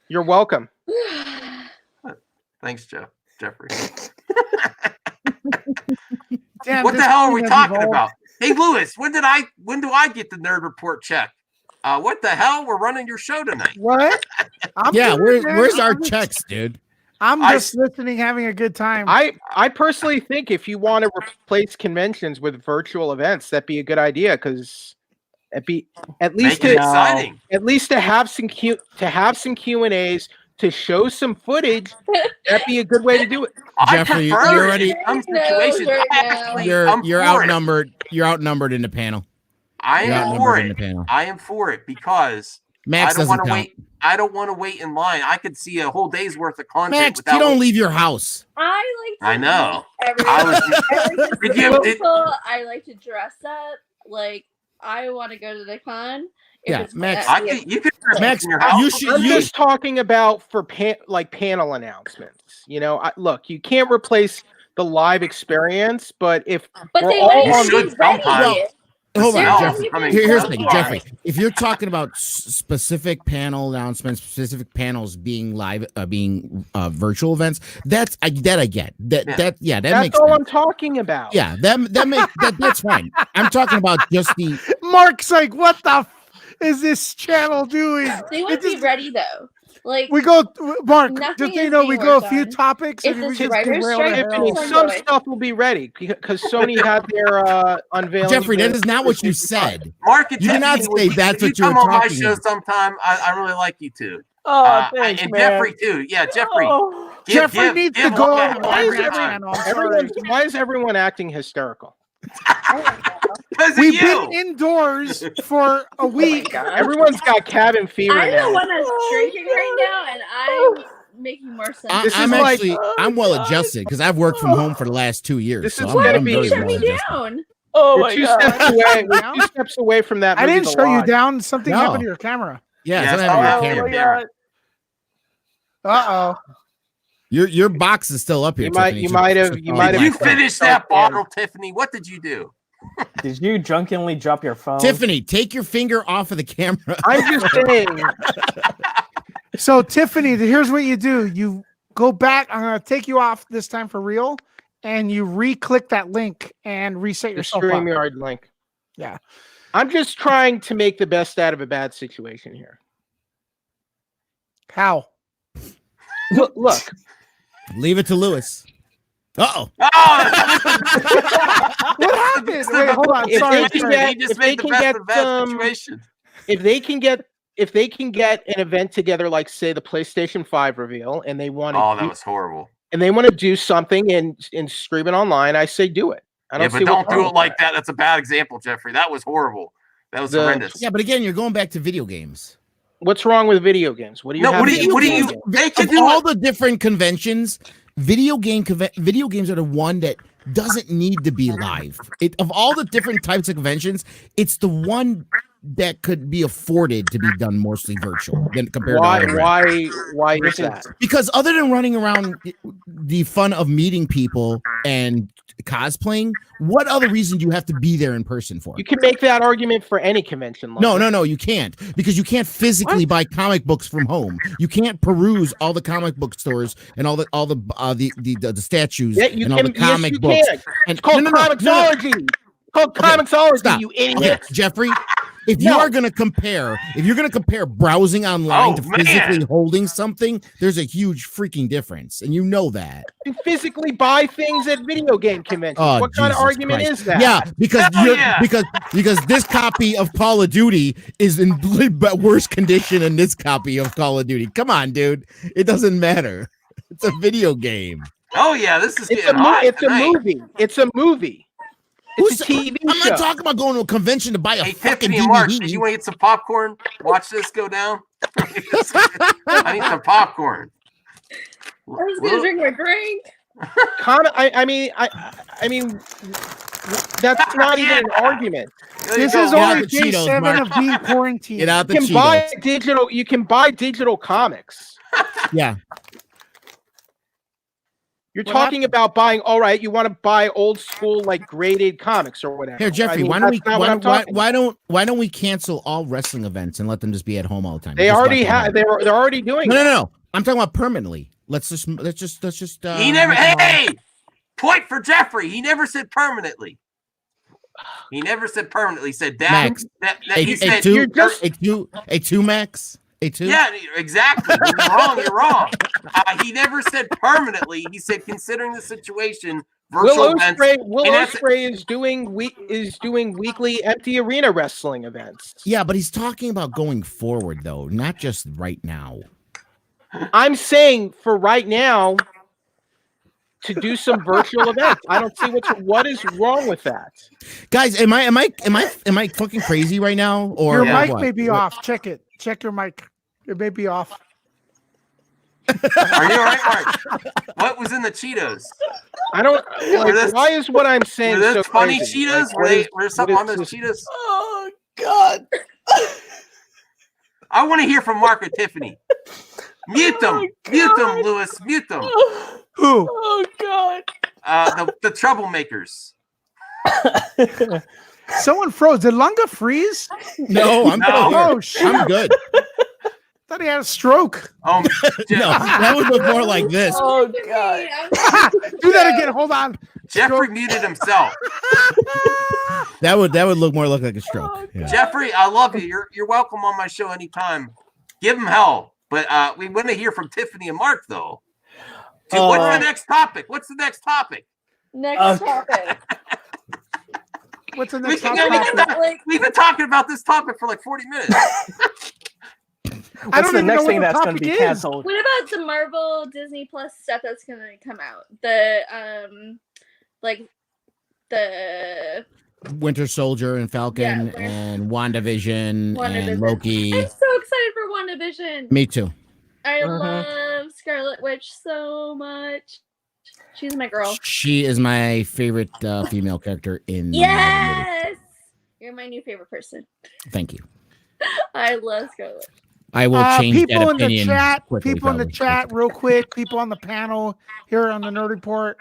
You're welcome. Thanks, Jeffrey. Damn, What the this hell are thing we has talking evolved. about? Hey, Lewis, when do I get the nerd report check? What the hell? We're running your show tonight. What? I'm Yeah, good, man. where's our I'm just- checks, dude? I'm I- just listening, having a good time. I personally think if you want to replace conventions with virtual events, that'd be a good idea because at least Make it to, exciting. at least to have some Q&As to show some footage, that'd be a good way to do it. I Jeffrey, prefer you're it already- in some No, situations. right I now. actually- You're I'm for it. outnumbered. You're outnumbered in the panel. I You're am for outnumbered in the it. panel. I am for it because Max I don't doesn't want to count. wait. I don't want to wait in line. I could see a whole day's worth of content. Max, without you don't leave your house. I like to I know. meet everyone. I was- I like to Did see you- did- people. I like to dress up. Like I want to go to the con. If Yeah, it's Max- I at- could, you could dress Max, in your house. you should- I'm just talking about for panel announcements. You know, look, you can't replace the live experience, but if But we're they all wouldn't on should be ready. sometimes. hold on, Smells Jeffrey. coming Here's from the thing, the Jeffrey. If you're talking about specific panel announcements, specific panels being live, being virtual events, that I get. That That's makes all sense. I'm talking about. Yeah, that's fine. I'm talking about just the. Mark's like, what the is this channel doing? They would be ready though. Like We go, Mark. nothing Just so you is know, being we go a worked few on. topics, If and we this just writer's derail strike the Tiffany, hell. keeps on some going. stuff will be ready because Sony had their unveiling. Jeffrey, that event is not what you PlayStation 5. said. Mark and You did not Tiffany, say that's would what you were come on my talking show about. sometime? I really like you too. Oh, thanks, And man. Jeffrey too. Yeah, Jeffrey. Oh. Jeffrey needs to go Mark on a Why is, that hard time. channel. I'm sorry. why is everyone acting hysterical? Because of We've you. been indoors for a week. Everyone's got cabin fever I'm now. the one that's drinking right now, and I'm making more sense. This I'm is like- actually I'm well adjusted because I've worked from home for the last 2 years. This So is I'm, gonna I'm be- very Shut well me adjusted. down. Oh We're my two god. steps away. We're 2 steps away from that. I movie, didn't The show you Lodge. down. Something No. happened to your camera. Yeah, Yes, it's not oh, having your my camera. Uh oh. Your box is still up here. You might- Tiffany. you Should- might have- should you follow might Did have- you back up. finish that bottle, Tiffany? What did you do? Did you drunkenly drop your phone? Tiffany, take your finger off of the camera. I'm just saying. So Tiffany, here's what you do: you go back. I'm gonna take you off this time for real, and you re-click that link and reset The yourself up. StreamYard link. Yeah. I'm just trying to make the best out of a bad situation here. How? Look, Leave it to Lewis. Uh-oh. Oh, What happened? Wait, hold on. If Sorry. they can sorry. get- he just if made they the can best get of a bad some- situation. if they can get an event together, like say the PlayStation 5 reveal, and they want to, Oh, that was horrible. and they want to do something and stream it online, I say do it. I Yeah, don't but see don't what's do wrong it with like that. That's a bad example, Jeffrey. That was horrible. That was horrendous. Yeah, but again, you're going back to video games. What's wrong with video games? What do you? No, have what do against you? What do video you? games? They could Of do all it. the different conventions, video games are the one that doesn't need to be live. Of all the different types of conventions, it's the one that could be afforded to be done mostly virtual than compared to other events. Why is that? Because other than running around the fun of meeting people and cosplaying, what other reason do you have to be there in person for? You can make that argument for any convention. No, you can't, because you can't physically buy comic books from home. You can't peruse all the comic book stores and all the statues Yeah, you and all can. the comic yes, you books. can. And It's called no. comicsology. It's called Okay, comicsology. stop. You Okay, idiot. Jeffrey, if you No. are going to compare, browsing online Oh, to man. physically holding something, there's a huge freaking difference, and you know that. You physically buy things at video game conventions. Oh, what kind of Jesus argument Christ. is that? Yeah, because Hell you're yeah. because this copy of Call of Duty is in worse condition than this copy of Call of Duty. Come on, dude. It doesn't matter. It's a video game. Oh yeah, this is It's getting a hot tonight. movie. It's a movie. It's a TV I'm show. not talking about going to a convention to buy a Hey, fucking Tiffany and Mark, DVD. did you want to get some popcorn? Watch this go down. I need some popcorn. I was gonna drink my drink. I mean, that's not even an argument. There you This go. is Get out only the day Cheetos, 7 Mark. of being quarantined. Get out the You can buy Cheetos. digital. You can buy digital comics. Yeah. You're What talking about buying. All right, you want to buy old school like graded comics or whatever. Here, Jeffrey, I mean, why don't we that's not what I'm talking about. why don't we cancel all wrestling events and let them just be at home all the time? They Just already watch have. them. They're already doing. No. I'm talking about permanently. Let's just. He never. Hey, point for Jeffrey. He never said permanently. He never said permanently. He said that. Max. that A he said two, you're just. a two max. A two. Yeah, exactly. When you're wrong. You're wrong. He never said permanently. He said considering the situation, virtual Will events. Ospreay is doing weekly empty arena wrestling events. Yeah, but he's talking about going forward though, not just right now. I'm saying for right now to do some virtual events. I don't see what is wrong with that. Guys, am I fucking crazy right now? Or Your Yeah. mic what? may be What- off. Check it. Check your mic. It may be off. Are you all right, Mark? What was in the Cheetos? I don't. Like, this- why is what I'm saying Were so those funny crazy? Cheetos? Like, Were there something on what those is Cheetos? Oh God. I want to hear from Mark or Tiffany. Mute them. Mute them, Lewis. Mute them. Who? Oh God. The troublemakers. Someone froze. Did Lunga freeze? No, I'm No. good. Oh shit! I'm good. Thought he had a stroke. Oh, No, that would look more like this. Oh god. Do that again. Hold on. Jeffrey muted himself. That would look more like a stroke. Yeah. Jeffrey, I love you. You're welcome on my show anytime. Give him hell. But we want to hear from Tiffany and Mark though. Dude, what's the next topic? What's the next topic? Next topic. What's the We next can topic? we've been talking about this topic for like 40 minutes. I What's don't the even know next what thing the that's going to topic be is. canceled? What about the Marvel Disney Plus stuff that's gonna come out? The the Winter Soldier and Falcon Yeah, and WandaVision WandaVision. and Loki. I'm so excited for WandaVision. Me too. I Mhm. love Scarlet Witch so much. She's my girl. She is my favorite female character in the Marvel movie. Yes, you're my new favorite person. Thank you. I love Scarlet Witch. I will change that People in the opinion. chat, quickly, people in the probably. chat, real quick. People on the panel here on the Nerd Report.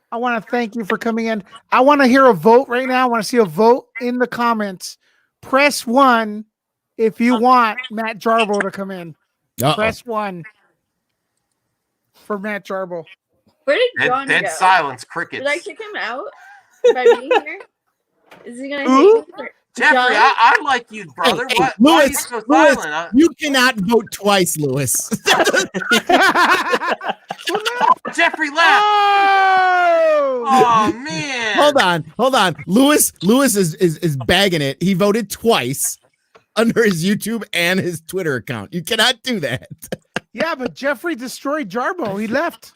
I want to thank you for coming in. I want to hear a vote right now. I want to see a vote in the comments. Press 1 if you want Matt Jarbo to come in. Uh-oh. Press 1 for Matt Jarbo. Where did John Dead go? silence, crickets. Did I kick him out by being here? Is he gonna Who? hate me for Jeffrey, John? I like you, brother. Hey, Why are you Lewis, so Lewis, silent? you cannot vote twice, Lewis. Jeffrey left. Oh! Oh man. Hold on. Lewis is bagging it. He voted twice under his YouTube and his Twitter account. You cannot do that. Yeah, but Jeffrey destroyed Jarbo. He left.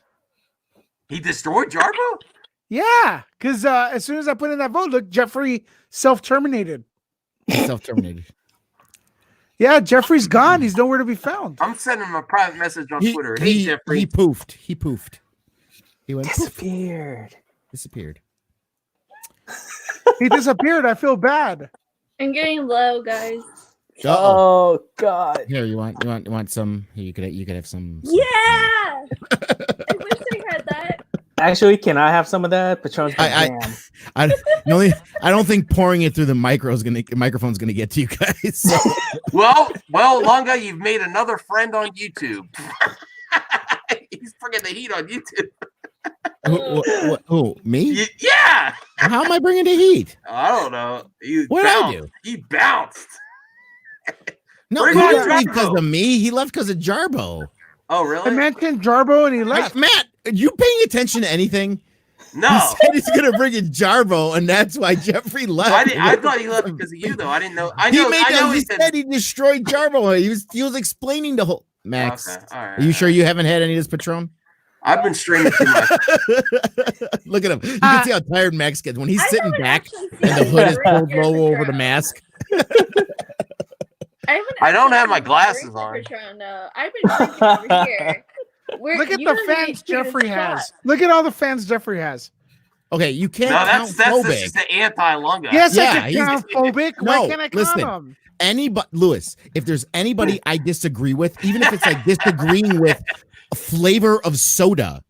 He destroyed Jarbo? Yeah, because as soon as I put in that vote, look, Jeffrey self-terminated. Self-terminated. Yeah, Jeffrey's gone. He's nowhere to be found. I'm sending him a private message on Twitter. Hey, He Jeffrey. poofed. He went poof, Disappeared. disappeared. He disappeared. I feel bad. I'm getting low, guys. Uh-oh. Oh god. Here, you want some? Here, you could have some. Yeah. I wish I had that. Actually, can I have some of that? Patron's I don't think pouring it through the microphone's gonna get to you guys. So. Well, Longa, you've made another friend on YouTube. He's bringing the heat on YouTube. Who, me? Yeah. How am I bringing the heat? I don't know. What did I do? He bounced. No, Bring he on didn't leave Jarbo. because of me. He left because of Jarbo. Oh, I really? mentioned Jarbo and he left. Matt, are you paying attention to anything? No. He said he's gonna bring in Jarbo, and that's why Jeffrey left. I thought he left because of you, though. I didn't know. I know He he said he destroyed Jarbo. He was explaining the whole. Max, Okay, all right, are you sure you haven't had any of this Patron? I've been streaming too much. Look at him. You can see how tired Max gets when he's I sitting haven't back actually and the seen hood is the pulled Patron. low over the mask. I don't have my glasses on. Patron, no. I've been drinking over here. Look at the fans Jeffrey has. Look at all the fans Jeffrey has. Okay, you can't No, count that's phobic. just the anti-Lunga. Yes, Yeah, I can he's- count phobic. No, Why can't I count listen. him? Anybody, Lewis, if there's anybody I disagree with, even if it's like disagreeing with a flavor of soda,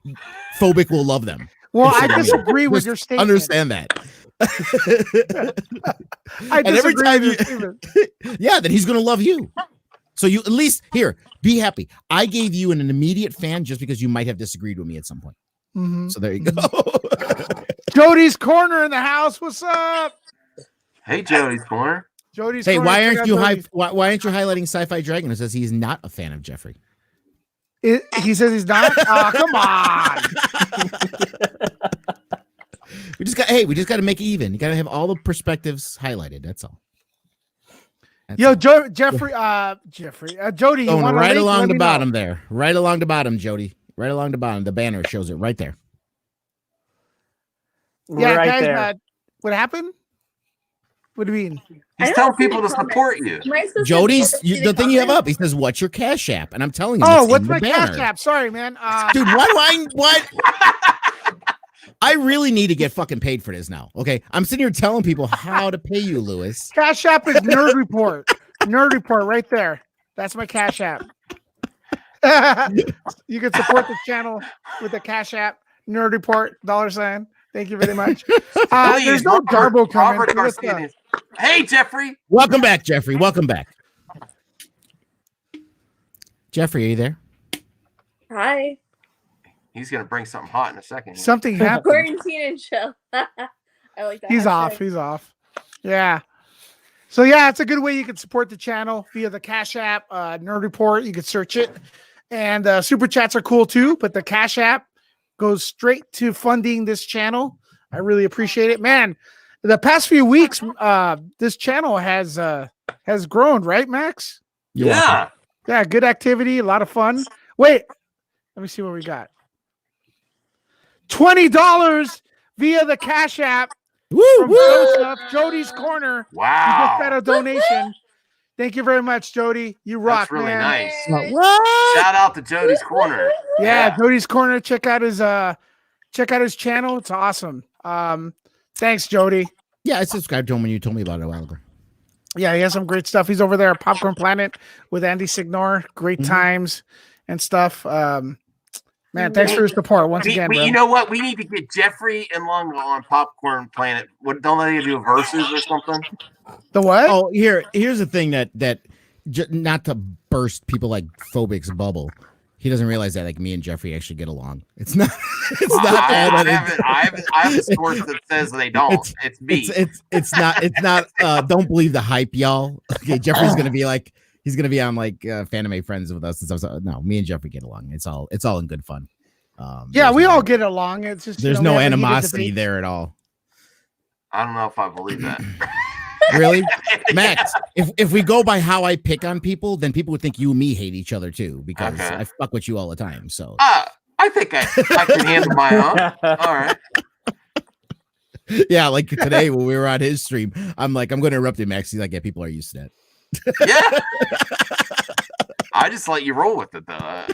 phobic will love them. Well, I Consider me. disagree with Just your statement. Understand that. I And every disagree time with you- your statement. Yeah, then he's gonna love you. So you at least here, be happy. I gave you an immediate fan just because you might have disagreed with me at some point. Mhm. So there you go. Jody's Corner in the house. What's up? Hey, Jody's Corner. Jody's Hey, Corner. why Check aren't out you Jody's. why aren't you highlighting Sci-Fi Dragon? It says he's not a fan of Jeffrey. He says he's not. Oh, come on. We just got to make it even. You got to have all the perspectives highlighted. That's all. That's Yo, all. Jeffrey, Jody, you Going want right link? along Let the me know. bottom there. Right along the bottom, Jody. Right along the bottom. The banner shows it right there. Yeah, right guys, there. what happened? What do you mean? I He's don't telling see people the to comments. support you. Am I supposed to Jody's see the thing you have comments? up. He says, "What's your Cash App?" And I'm telling you, Oh, it's what's in the my banner. cash app? Sorry, man. Dude, what? I really need to get fucking paid for this now. Okay, I'm sitting here telling people how to pay you, Lewis. Cash app is Nerd Report. Nerd Report right there. That's my cash app. You can support the channel with the cash app. Nerd Report $. Thank you very much. There's no Garbo coming. Robert Give us Garcia. Hey, Jeffrey. Welcome back, Jeffrey. Welcome back. Jeffrey, are you there? Hi. He's gonna bring something hot in a second. Something happened. Quarantine and chill. I like that. He's off. He's off. Yeah. So yeah, it's a good way you can support the channel via the Cash App, Nerd Report. You can search it, and super chats are cool too. But the Cash App goes straight to funding this channel. I really appreciate it, man. The past few weeks, this channel has grown, right, Max? Yeah. Yeah, good activity, a lot of fun. Wait, let me see what we got. $20 via the Cash App from Joseph, Jody's Corner. Wow. You just got a donation. Thank you very much, Jody. You rock, That's really man. nice. What? Shout out to Jody's Corner. Yeah, Jody's Corner. Check out his channel. It's awesome. Thanks, Jody. Yeah, I subscribed to him when you told me about it a while ago. Yeah, he has some great stuff. He's over there at Popcorn Planet with Andy Signor. Great times and stuff. Man, thanks for your support once again, bro. You know what? We need to get Jeffrey and Longo on Popcorn Planet. What? Don't they do verses or something? The what? Oh, here's the thing that not to burst people like Phobic's bubble. He doesn't realize that like me and Jeffrey actually get along. It's not. It's not. I have a source that says they don't. It's me. It's not. Don't believe the hype, y'all. Okay, Jeffrey's gonna be like. He's gonna be on like Fanime Friends with us and stuff. So, no, me and Jeffrey get along. It's all in good fun. Yeah, we all get along. It's just there's no animosity there at all. I don't know if I believe that. Really, Max? If we go by how I pick on people, then people would think you and me hate each other too because I fuck with you all the time. So I think I can handle my own. All right. Yeah, like today when we were on his stream, I'm like, I'm going to interrupt him, Max. He's like, yeah, people are used to that. Yeah. I just let you roll with it though.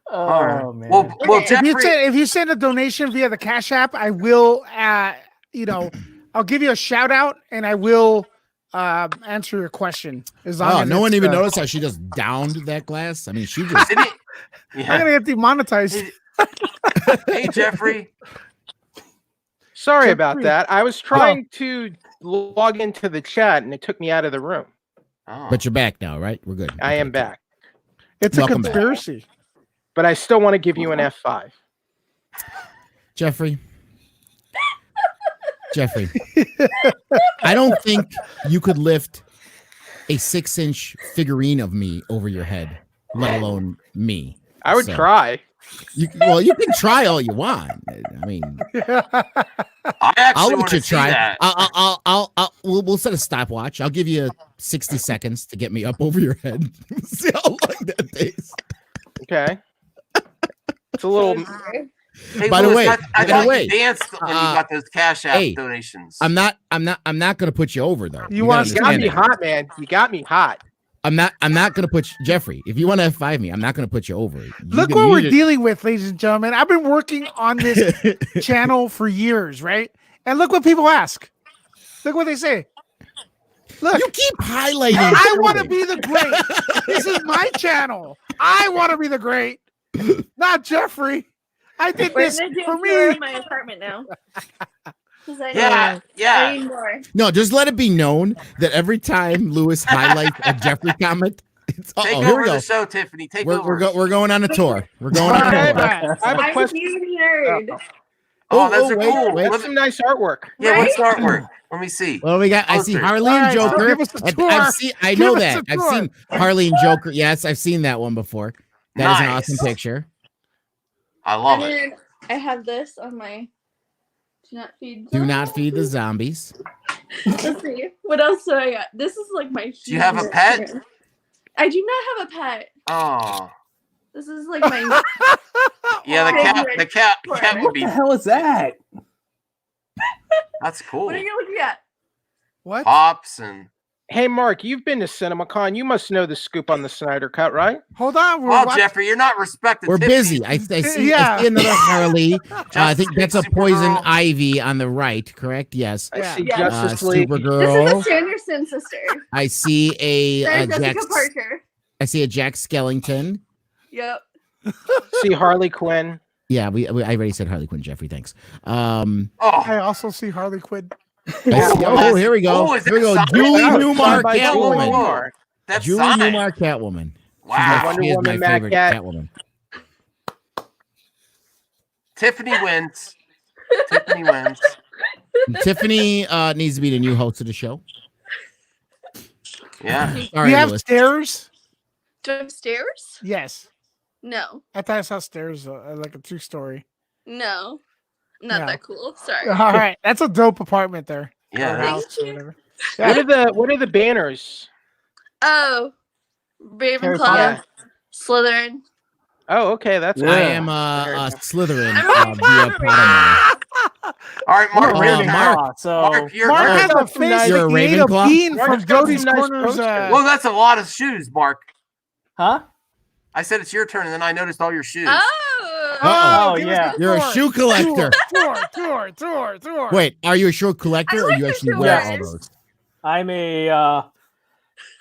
Oh man. Well, Jeffrey, if you send a donation via the Cash App, I will I'll give you a shout out and I will answer your question. As long as no one even noticed how she just downed that glass. I mean, she just I'm gonna get demonetized. Hey Jeffrey. Sorry about that. I was trying to log into the chat and it took me out of the room. But you're back now, right? We're good. I am back. It's Welcome a conspiracy. But I still want to give you an F5. Jeffrey, I don't think you could lift a 6-inch figurine of me over your head, let alone me. I would try. You can try all you want. I mean, I'll let you try. That. We'll set a stopwatch. I'll give you 60 seconds to get me up over your head. See how long that takes. Okay. It's a little. Hey, by Louis, the way, you danced when you got those Cash App donations. I'm not gonna put you over though. You got me hot, man. You got me hot. I'm not gonna put Jeffrey. If you want to F5 me, I'm not gonna put you over. Look what we're dealing with, ladies and gentlemen. I've been working on this channel for years, right? And look what people ask. Look what they say. Look, you keep highlighting. I want to be the great. This is my channel. I want to be the great, not Jeffrey. I did this for me. In my apartment now. Yeah. I need more. No, just let it be known that every time Lewis highlights a Jeffrey comment, it's Take here over we go. the show, Tiffany. Take we're over. We're going on a tour. We're going on a tour. I have a question. Nerd. That's wait, cool. wait. That's some nice artwork. Yeah, what's the artwork? Let me see. Well, we got. I see Poster. Harley and Joker. give us a tour. I know that. I've seen Harley and Joker. Yes, I've seen that one before. That is an awesome picture. I love And it. then I have this on my do not feed. Do not feed the zombies. Let's see. What else do I got? This is like my. Do you have a pet? I do not have a pet. Oh. This is like my. Yeah, the cat would be. What the hell is that? That's cool. What are you looking at? What? Pops and. Hey, Mark, you've been to CinemaCon. You must know the scoop on the Snyder Cut, right? Hold on. Well, Jeffrey, you're not respected. We're Tiffany. busy. I see another Harley. I think that's a Poison Ivy on the right, correct? Yes. I see Yeah. Justice League. Supergirl. This is a Sanderson sister. I see a Jessica Jack. Parker. I see a Jack Skellington. Yep. See Harley Quinn. Yeah, I already said Harley Quinn, Jeffrey. Thanks. Oh, I also see Harley Quinn. Oh, here we go. Oh, is Here we that go. signed? Julie Wow, Newmar, signed by Julie Catwoman. Newmar. that's Julie signed. Newmar, Catwoman. Wow. She is Wonder my Woman, favorite Matt Catwoman. Tiffany wins. Tiffany wins. Tiffany needs to be the new host of the show. Yeah. All Do you right, have Lewis. stairs? Do I have stairs? Yes. No. I thought I saw stairs, like a 2-story. No. I'm not No. that cool. Sorry. All right, that's a dope apartment there. Yeah, Or it is. house or whatever. What are the banners? Oh, Harry Ravenclaw, Potter. Slytherin. Oh, okay, that's I Yeah. am Slytherin I'm via Pottermore. All right, Mark. Oh, your Mark. turn. Ravenclaw, so Mark, your Mark turn. has a Some face nice- You're a like he ate a Ravenclaw? bean Mark's from got some Jody's nice Corners. posters. Well, that's a lot of shoes, Mark. huh? I said it's your turn, and then I noticed all your shoes. Oh. Uh-oh. Oh, give us yeah. the You're a tour. shoe collector. Tour. Wait, are you a shoe collector or I you like actually the wear tours. all those? I'm a yeah.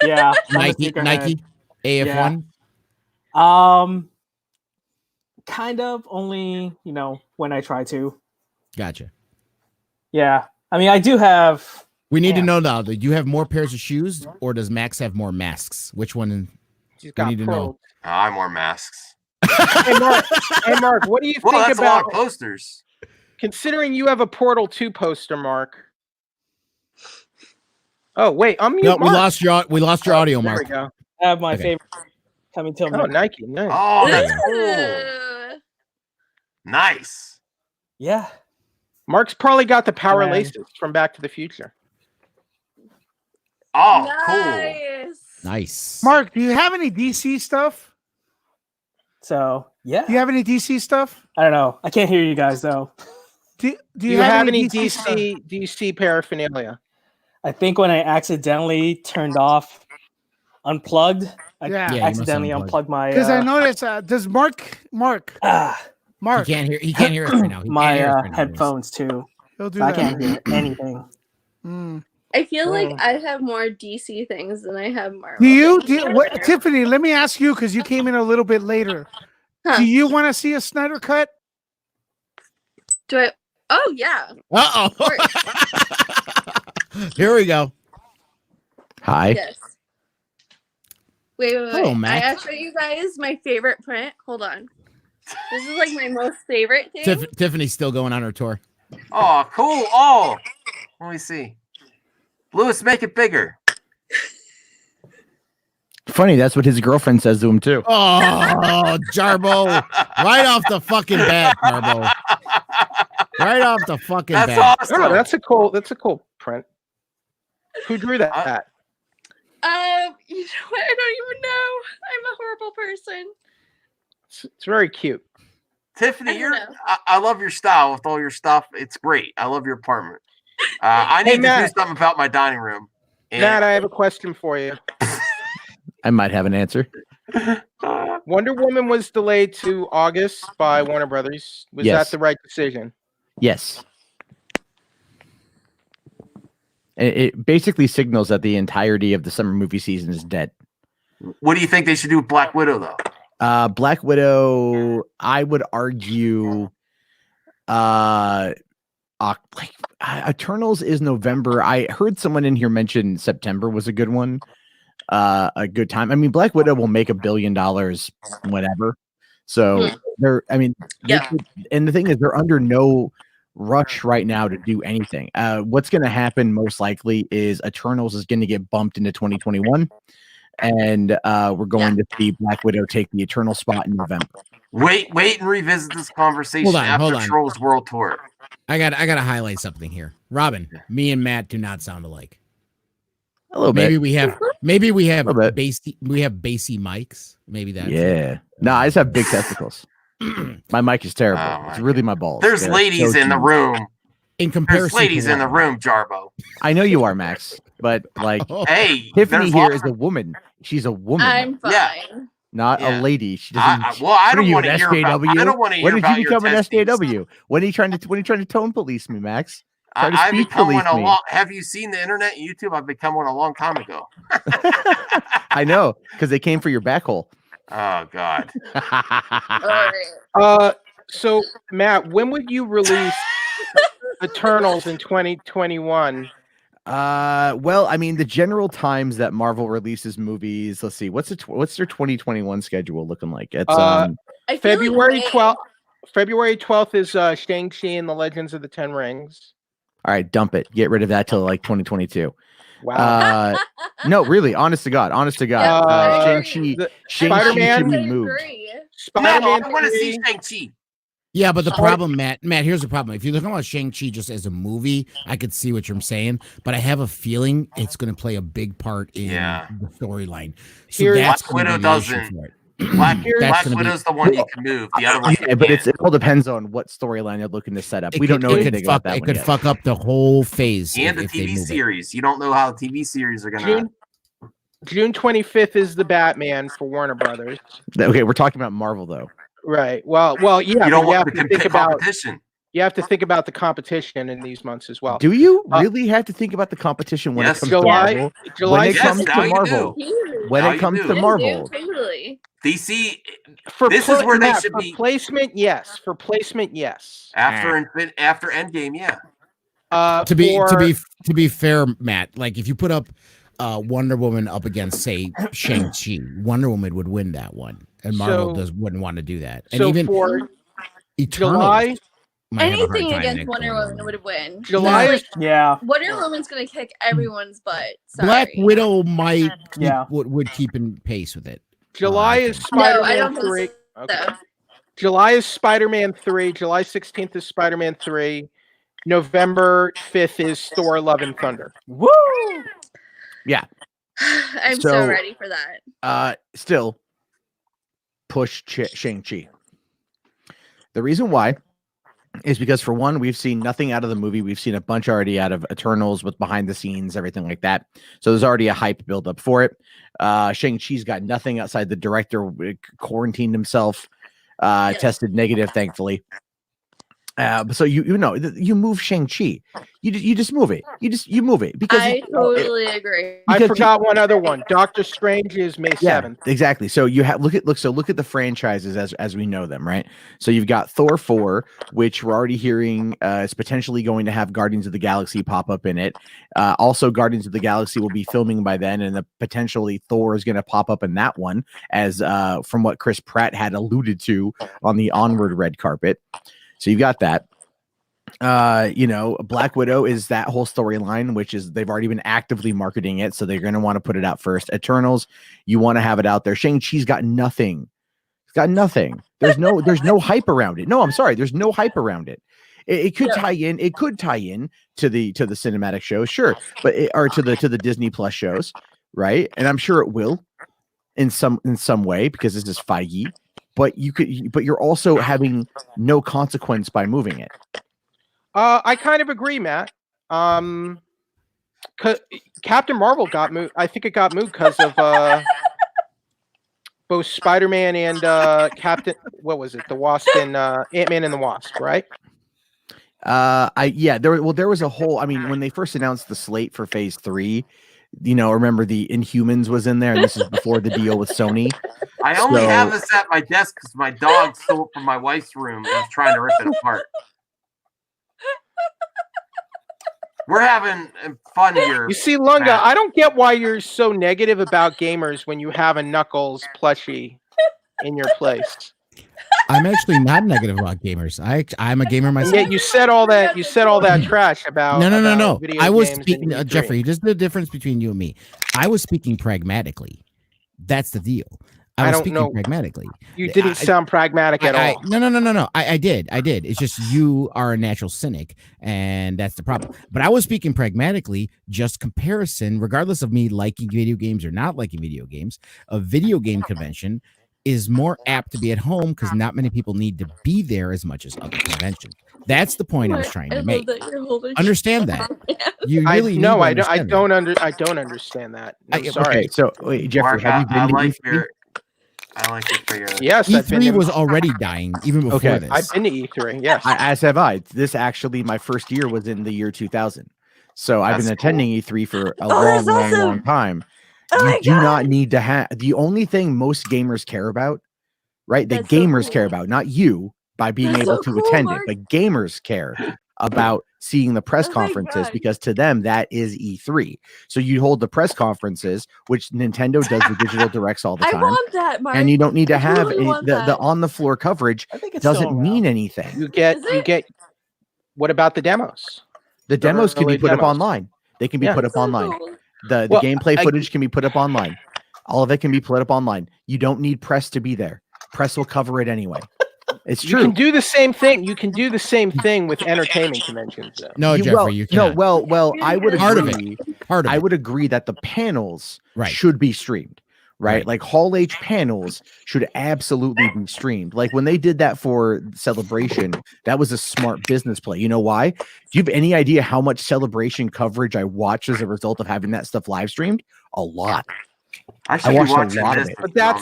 I'm a Nike, sneakerhead. AF1? Kind of only, when I try to. Gotcha. Yeah. I mean, I do have. We need to Yeah. know now, do you have more pairs of shoes or does Max have more masks? Which one? She's We got need to know. pearls. I more masks. Hey, Mark, what do you Well, think that's a lot about of posters. considering you have a Portal 2 poster, Mark? Oh, wait, unmute No, we Mark. lost your audio, There Mark. we go. I have my Okay. favorite coming to Oh, me. Nike, nice. Oh, There that's you cool. Nice. Yeah. Mark's probably got the power Man. laces from Back to the Future. Oh, cool. Nice. Nice. Mark, do you have any DC stuff? So yeah. Do you have any DC stuff? I don't know. I can't hear you guys though. Do Do you you have any stuff? DC paraphernalia? I think when I accidentally turned off unplugged, I Yeah. Yeah, you must accidentally unplug. unplugged my Because I noticed, does Mark, He can't hear us right now. He my can't hear us right now. headphones too. he'll do So I that. can't hear anything. Mm. I feel like Oh. I have more DC things than I have Marvel. Do you, things. Tiffany? Let me ask you because you came in a little bit later. Huh. Do you want to see a Snyder cut? Do I? Oh yeah. Uh oh. Here we go. Hi. Yes. Wait. Hello, I Max. gotta show you guys my favorite print. Hold on. This is like my most favorite thing. Tiffany's still going on her tour. Oh, cool. Oh, let me see. Lewis, make it bigger. Funny, that's what his girlfriend says to him too. Oh, Jarbo. Right off the fucking bat, Jarbo. Right off the fucking That's bat. awesome. Oh, that's a cool print. Who drew that? You know what? I don't even know. I'm a horrible person. It's very cute. Tiffany, I don't know. I love your style with all your stuff. It's great. I love your apartment. I need to do Matt. something about my dining room. And Matt, I have a question for you. I might have an answer. Wonder Woman was delayed to August by Warner Brothers. Was Yes. that the right decision? Yes. It basically signals that the entirety of the summer movie season is dead. what do you think they should do with Black Widow, though? Black Widow, I would argue, Eternals is November. I heard someone in here mention September was a good one, a good time. I mean, Black Widow will make $1 billion whenever. So they're, I mean, Yeah. and the thing is, they're under no rush right now to do anything. What's going to happen most likely is Eternals is going to get bumped into 2021. And we're going to see Black Widow take the Eternal spot in November. Wait and revisit this conversation Hold on, after hold on. Trolls World Tour. I got to highlight something here. Robin, me and Matt do not sound alike. A little Maybe bit. we have Little bit. bassy mics. Maybe that's Yeah. No, I just have big testicles. My mic is terrible. Oh, my It's really my balls. There's They're ladies so in the huge. room. in comparison. There's ladies to in the what? room, Jarbo. I know you are, Max, but like Oh, Hey, Tiffany there's here lots is a woman. She's a woman, I'm fine. Yeah. not Yeah. a lady. She doesn't. I what don't are you, want to an hear about. SJW? I don't want to hear When did about you your become an testes. SJW? When are you trying to tone police me, Max? Try to I've speech become police one a me. long. Have you seen the internet and YouTube? I've become one a long time ago. I know, because they came for your back hole. Oh God. All right. So Matt, when would you release Eternals in 2021? Well, I mean, the general times that Marvel releases movies. Let's see, what's their 2021 schedule looking like? It's I feel February like 12th. February 12th is Shang-Chi and the Legends of the Ten Rings. all right, dump it. Get rid of that till like 2022. Wow. No, really, honest to God, Yeah, Shang-Chi Spider-Man should be I moved. agree. No, Spider-Man I want to 3. see Shang-Chi. Yeah, but the Sorry. problem, Matt, here's the problem. If you're looking at Shang-Chi just as a movie, I could see what you're saying, but I have a feeling it's going to play a big part in the storyline. So Here- that's Black gonna Widow be the issue doesn't. for it. Black That's gonna be- Widow's the one you can move. The other one Yeah, but it all depends on what storyline they're looking to set up. We don't know anything about that It one could yet. fuck up the whole phase and the if they TV move it. series. You don't know how the TV series are gonna. June 25th is the Batman for Warner Brothers. Okay, we're talking about Marvel though. Right. Well, yeah. You don't but want have the to think about competition. you have to think about the competition in these months as well. Do you really have to think about the competition when Yes, it comes July- to Marvel? July when it yes, comes now to you Marvel, do. when Now it you comes do. to Yeah, Marvel, Totally. DC For This is where they Matt, should for be. placement. Yes. For placement. Yes. after Endgame, yeah. To be fair, Matt, like if you put up Wonder Woman up against, say, Shang-Chi, Wonder Woman would win that one, and Marvel wouldn't want to do that. And so even for Eternals July, might have a hard Anything time against next Wonder to Woman would win. July Like, is Yeah. Wonder Woman's gonna kick everyone's butt. Sorry. Black Widow might Yeah. would keep in pace with it. July I is think. No, I Spider-Man don't think 3. so. Okay. July is Spider-Man 3. July 16th is Spider-Man 3. November 5th is Thor: Love and Thunder. Woo! I'm So- so ready for that. still push Shang-Chi. The reason why is because, for one, we've seen nothing out of the movie. We've seen a bunch already out of Eternals with behind the scenes, everything like that. So there's already a hype build up for it. Shang-Chi's got nothing outside. The director quarantined himself, tested negative, thankfully. So you move Shang-Chi. You just move it. You move it because I totally agree. I Because forgot one other one. Doctor Strange is May 7th. exactly. So you have look at the franchises as we know them, right? So you've got Thor 4, which we're already hearing is potentially going to have Guardians of the Galaxy pop up in it. Also, Guardians of the Galaxy will be filming by then, and potentially Thor is going to pop up in that one, as from what Chris Pratt had alluded to on the Onward red carpet. So you've got that. Black Widow is that whole storyline, which is they've already been actively marketing it, so they're going to want to put it out first. Eternals, you want to have it out there. Shang-Chi's got nothing. It's got nothing. There's no hype around it. No, I'm sorry. There's no hype around it. It could tie in. It could tie in to the cinematic shows, sure, but or to the Disney Plus shows, right? And I'm sure it will in some way, because this is Feige. But you're also having no consequence by moving it. I kind of agree, Matt. Captain Marvel got moved. I think it got moved because of both Spider-Man and Captain. What was it? The Wasp and Ant-Man and the Wasp, right? There was a whole. I mean, when they first announced the slate for Phase 3, remember the Inhumans was in there, and this is before the deal with Sony. I only have this at my desk because my dog stole it from my wife's room and was trying to rip it apart. We're having fun here. You see, Lunga, I don't get why you're so negative about gamers when you have a Knuckles plushie in your place. I'm actually not negative about gamers. I'm a gamer myself. Yeah, you said all that. You said all that trash about. No. Video I was games speaking, and E3. Jeffrey. Just the difference between you and me. I was speaking pragmatically. That's the deal. I was don't speaking know. pragmatically. You didn't sound pragmatic at all. No. I did. It's just you are a natural cynic, and that's the problem. But I was speaking pragmatically, just comparison, regardless of me liking video games or not liking video games. A video game convention is more apt to be at home because not many people need to be there as much as other conventions. That's the point I was trying to make. Understand that. You really I don't understand that. I'm sorry. Okay, so wait, Jeffrey, Mark, have you been I to like E3? I like it for your. Yes, I've been E3 to, was already dying even before Okay, this. I've been to E3. Yes. As have I. This actually, my first year was in the year 2000. So I've been That's attending E3 for a that's long awesome. time. Oh my You do not need to have the only thing most gamers care about, right? The That's so gamers cool. care about, not you. by being That's able so to cool, attend Mark. it. But gamers care about seeing the press Oh my conferences God. because to them that is E3. So you hold the press conferences, which Nintendo does the digital directs all the I time, want that, Mark. and you don't need to I have totally want the that. on the floor coverage. I think it's still Doesn't mean anything. You get Is you it? get. What about the demos? The demos can be early put up demos. online. They can be Yeah. put up So online. cool. The Well, gameplay I- footage can be put up online. All of it can be put up online. You don't need press to be there. Press will cover it anyway. It's You true. can do the same thing. You can do the same thing with entertainment conventions, though. No, You- Jeffrey, well, you no, cannot. well, I would Part of it. agree. Part of I it. would agree that the panels Right. should be streamed, right? Right. Like Hall H panels should absolutely be streamed. Like when they did that for Celebration, that was a smart business play. You know why? Do you have any idea how much Celebration coverage I watched as a result of having that stuff live streamed? A lot. I should be watched a watching lot of this.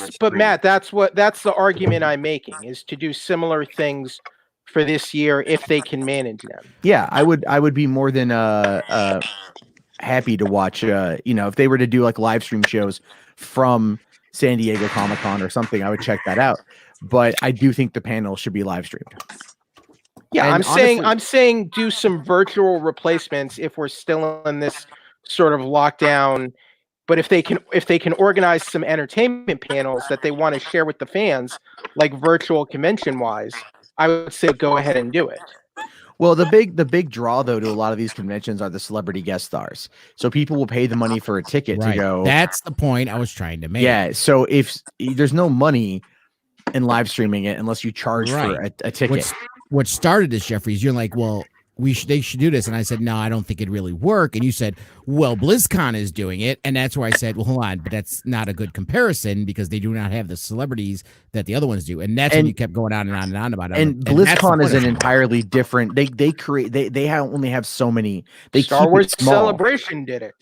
it. But Matt, that's the argument I'm making is to do similar things for this year if they can manage them. Yeah, I would be more than happy to watch if they were to do like live stream shows from San Diego Comic-Con or something, I would check that out. But I do think the panel should be live streamed. Yeah, And I'm saying do some virtual replacements if we're still in this sort of lockdown. But if they can organize some entertainment panels that they want to share with the fans, like virtual convention wise, I would say go ahead and do it. Well, the big draw though to a lot of these conventions are the celebrity guest stars. So people will pay the money for a ticket to go. That's the point I was trying to make. Yeah. So if there's no money in live streaming it unless you charge for a ticket. What started this, Jeffrey, is you're like, well, they should do this. And I said, no, I don't think it'd really work. And you said, well, BlizzCon is doing it. And that's where I said, well, hold on, but that's not a good comparison because they do not have the celebrities that the other ones do. And that's when you kept going on and on and on about it. And BlizzCon is an entirely different. They only have so many. Star Wars Celebration did it.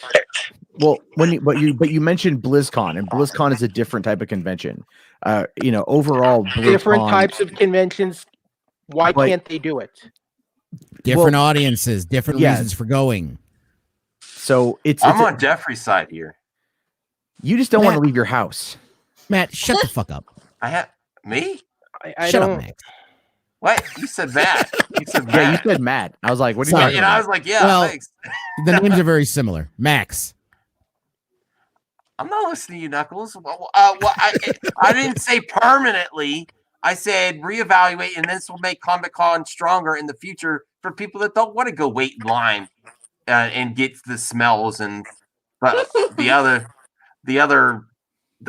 Well, but you mentioned BlizzCon, and BlizzCon is a different type of convention. Overall, BlizzCon, Different types of conventions. Why can't they do it? Different audiences, different reasons for going. So I'm on Jeffrey's side here. You just don't want to leave your house. Matt, shut the fuck up. Me? I shut don't. up, Matt. What? You said Matt. You said Matt. Yeah, you said Matt. I was like, what are you talking And about? I was like, yeah, thanks. The names are very similar. Max. I'm not listening to you, Knuckles. I didn't say permanently. I said reevaluate, and this will make Comic-Con stronger in the future for people that don't want to go wait in line and get the smells and the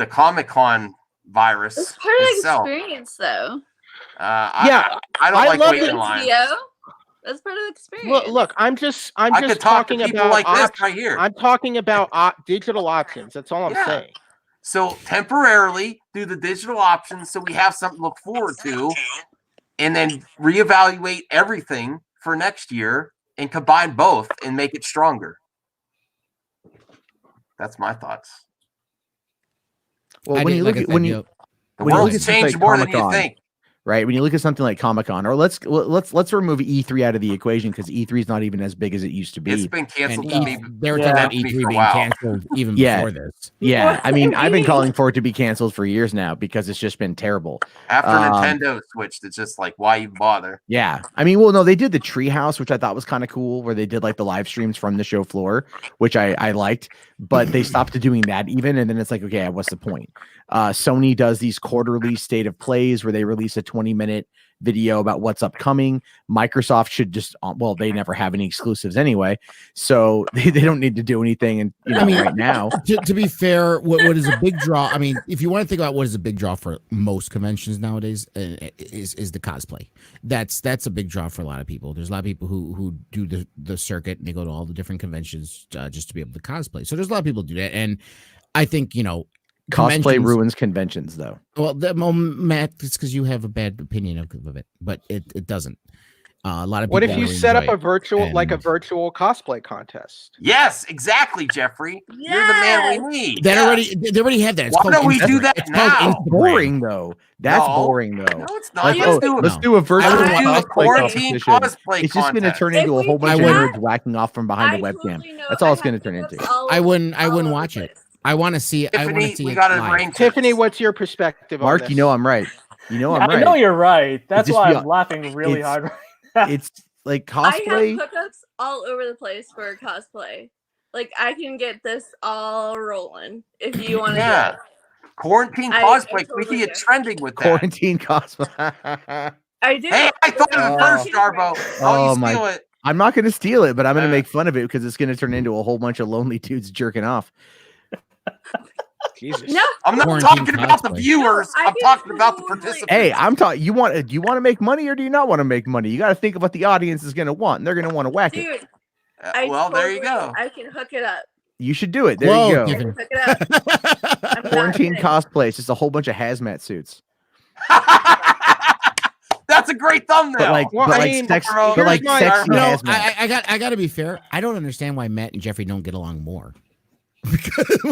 Comic-Con virus. It's part of the itself. experience, though. I don't like love waiting in line. That's part of the experience. Look, I'm just could talk to talking people about like this right here. I'm talking about digital options. That's all I'm saying. So temporarily do the digital options so we have something to look forward to, and then reevaluate everything for next year and combine both and make it stronger. That's my thoughts. Well, the world's changed more than you think. Right, when you look at something like Comic-Con, or let's remove E3 out of the equation because E3 is not even as big as it used to be. It's been canceled. They were talking about E3 being canceled even before this. Yeah, I mean, I've been calling for it to be canceled for years now because it's just been terrible. After Nintendo switched, it's just like, why even bother? Yeah, I mean, well, no, they did the Treehouse, which I thought was kind of cool, where they did like the live streams from the show floor, which I liked, but they stopped doing that even, and then it's like, okay, what's the point? Sony does these quarterly state of plays where they release a 20-minute video about what's upcoming. Microsoft should just, they never have any exclusives anyway, so they don't need to do anything. And right now, to be fair, what is a big draw? I mean, if you want to think about what is a big draw for most conventions nowadays, is the cosplay. That's a big draw for a lot of people. There's a lot of people who do the circuit and they go to all the different conventions just to be able to cosplay. So there's a lot of people who do that, and I think cosplay ruins conventions, though. Well, Matt, it's because you have a bad opinion of it, but it doesn't. A lot of people. What if you really set up enjoy a it, virtual, and- like a virtual cosplay contest? Yes, exactly, Jeffrey. You're the man we need. They already have that. It's Why called don't we do Instagram. that It's now? called That's boring, though. That's boring, though. No, it's not. Like, let's do a virtual quarantine cosplay cosplay It's just going to contest. turn into a whole bunch of I nerds whacking off from behind the webcam. That's all it's going to turn into. I wouldn't watch it. I want to see it. I want to Tiffany, see we it got to live. arrange. Tiffany, what's your perspective on Mark, this? you know I'm right. You know I'm right. I know you're right. That's just why be- I'm laughing really it's- hard right now. It's like I cosplay. have hookups all over the place for cosplay. Like I can get this all rolling if you want to do it. Quarantine I cosplay. We totally can get do. trending with that. Quarantine cosplay. I do. Hey, I thought of it Oh. first, Darbo. Oh, Oh, you my- steal it. I'm not going to steal it, but I'm going to make fun of it because it's going to turn into a whole bunch of lonely dudes jerking off. Jesus. No, I'm not Quarantine talking about the cosplay. viewers. No, I I'm can talking about the totally- participants. Hey, I'm talking. You want to make money or do you not want to make money? You got to think of what the audience is going to want, and they're going to want to whack it. dude. I well, there you totally- go. I can hook it up. You should do it. There Whoa, you go. I Tiffany. can hook it up. I'm not Quarantine kidding. cosplay. It's just a whole bunch of hazmat suits. That's a great thumbnail. But like, Well, but I like, mean, sex, bro, but like here's my- sexy You know, hazmat. I got to be fair. I don't understand why Matt and Jeffrey don't get along more.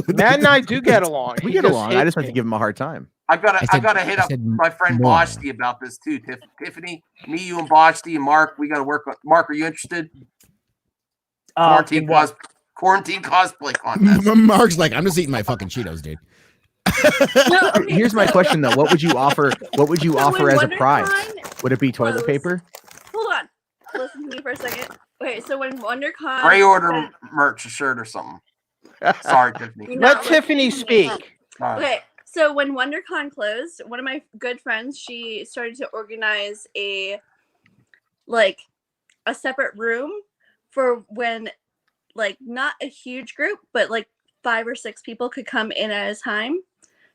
Matt and I do get along. We He get just along. I hates just have me. to give him a hard time. I gotta hit up my friend more. Boshti about this too. Tiffany, me, you, and Boshti and Mark. We got to work on. Mark, are you interested? In what? Quarantine cosplay contest. Mark's like, I'm just eating my fucking Cheetos, dude. No, okay, Here's my so- question though: What would you offer? What would you so offer when as a prize? WonderCon Would it be toilet closed- paper? Hold on. Listen to me for a second. Okay, so when WonderCon Gray order merch, a shirt or something. Sorry, Tiffany. You're Let not Tiffany listening to me. speak. All right. Okay, so when WonderCon closed, one of my good friends, she started to organize a separate room for when not a huge group, but 5 or 6 people could come in at a time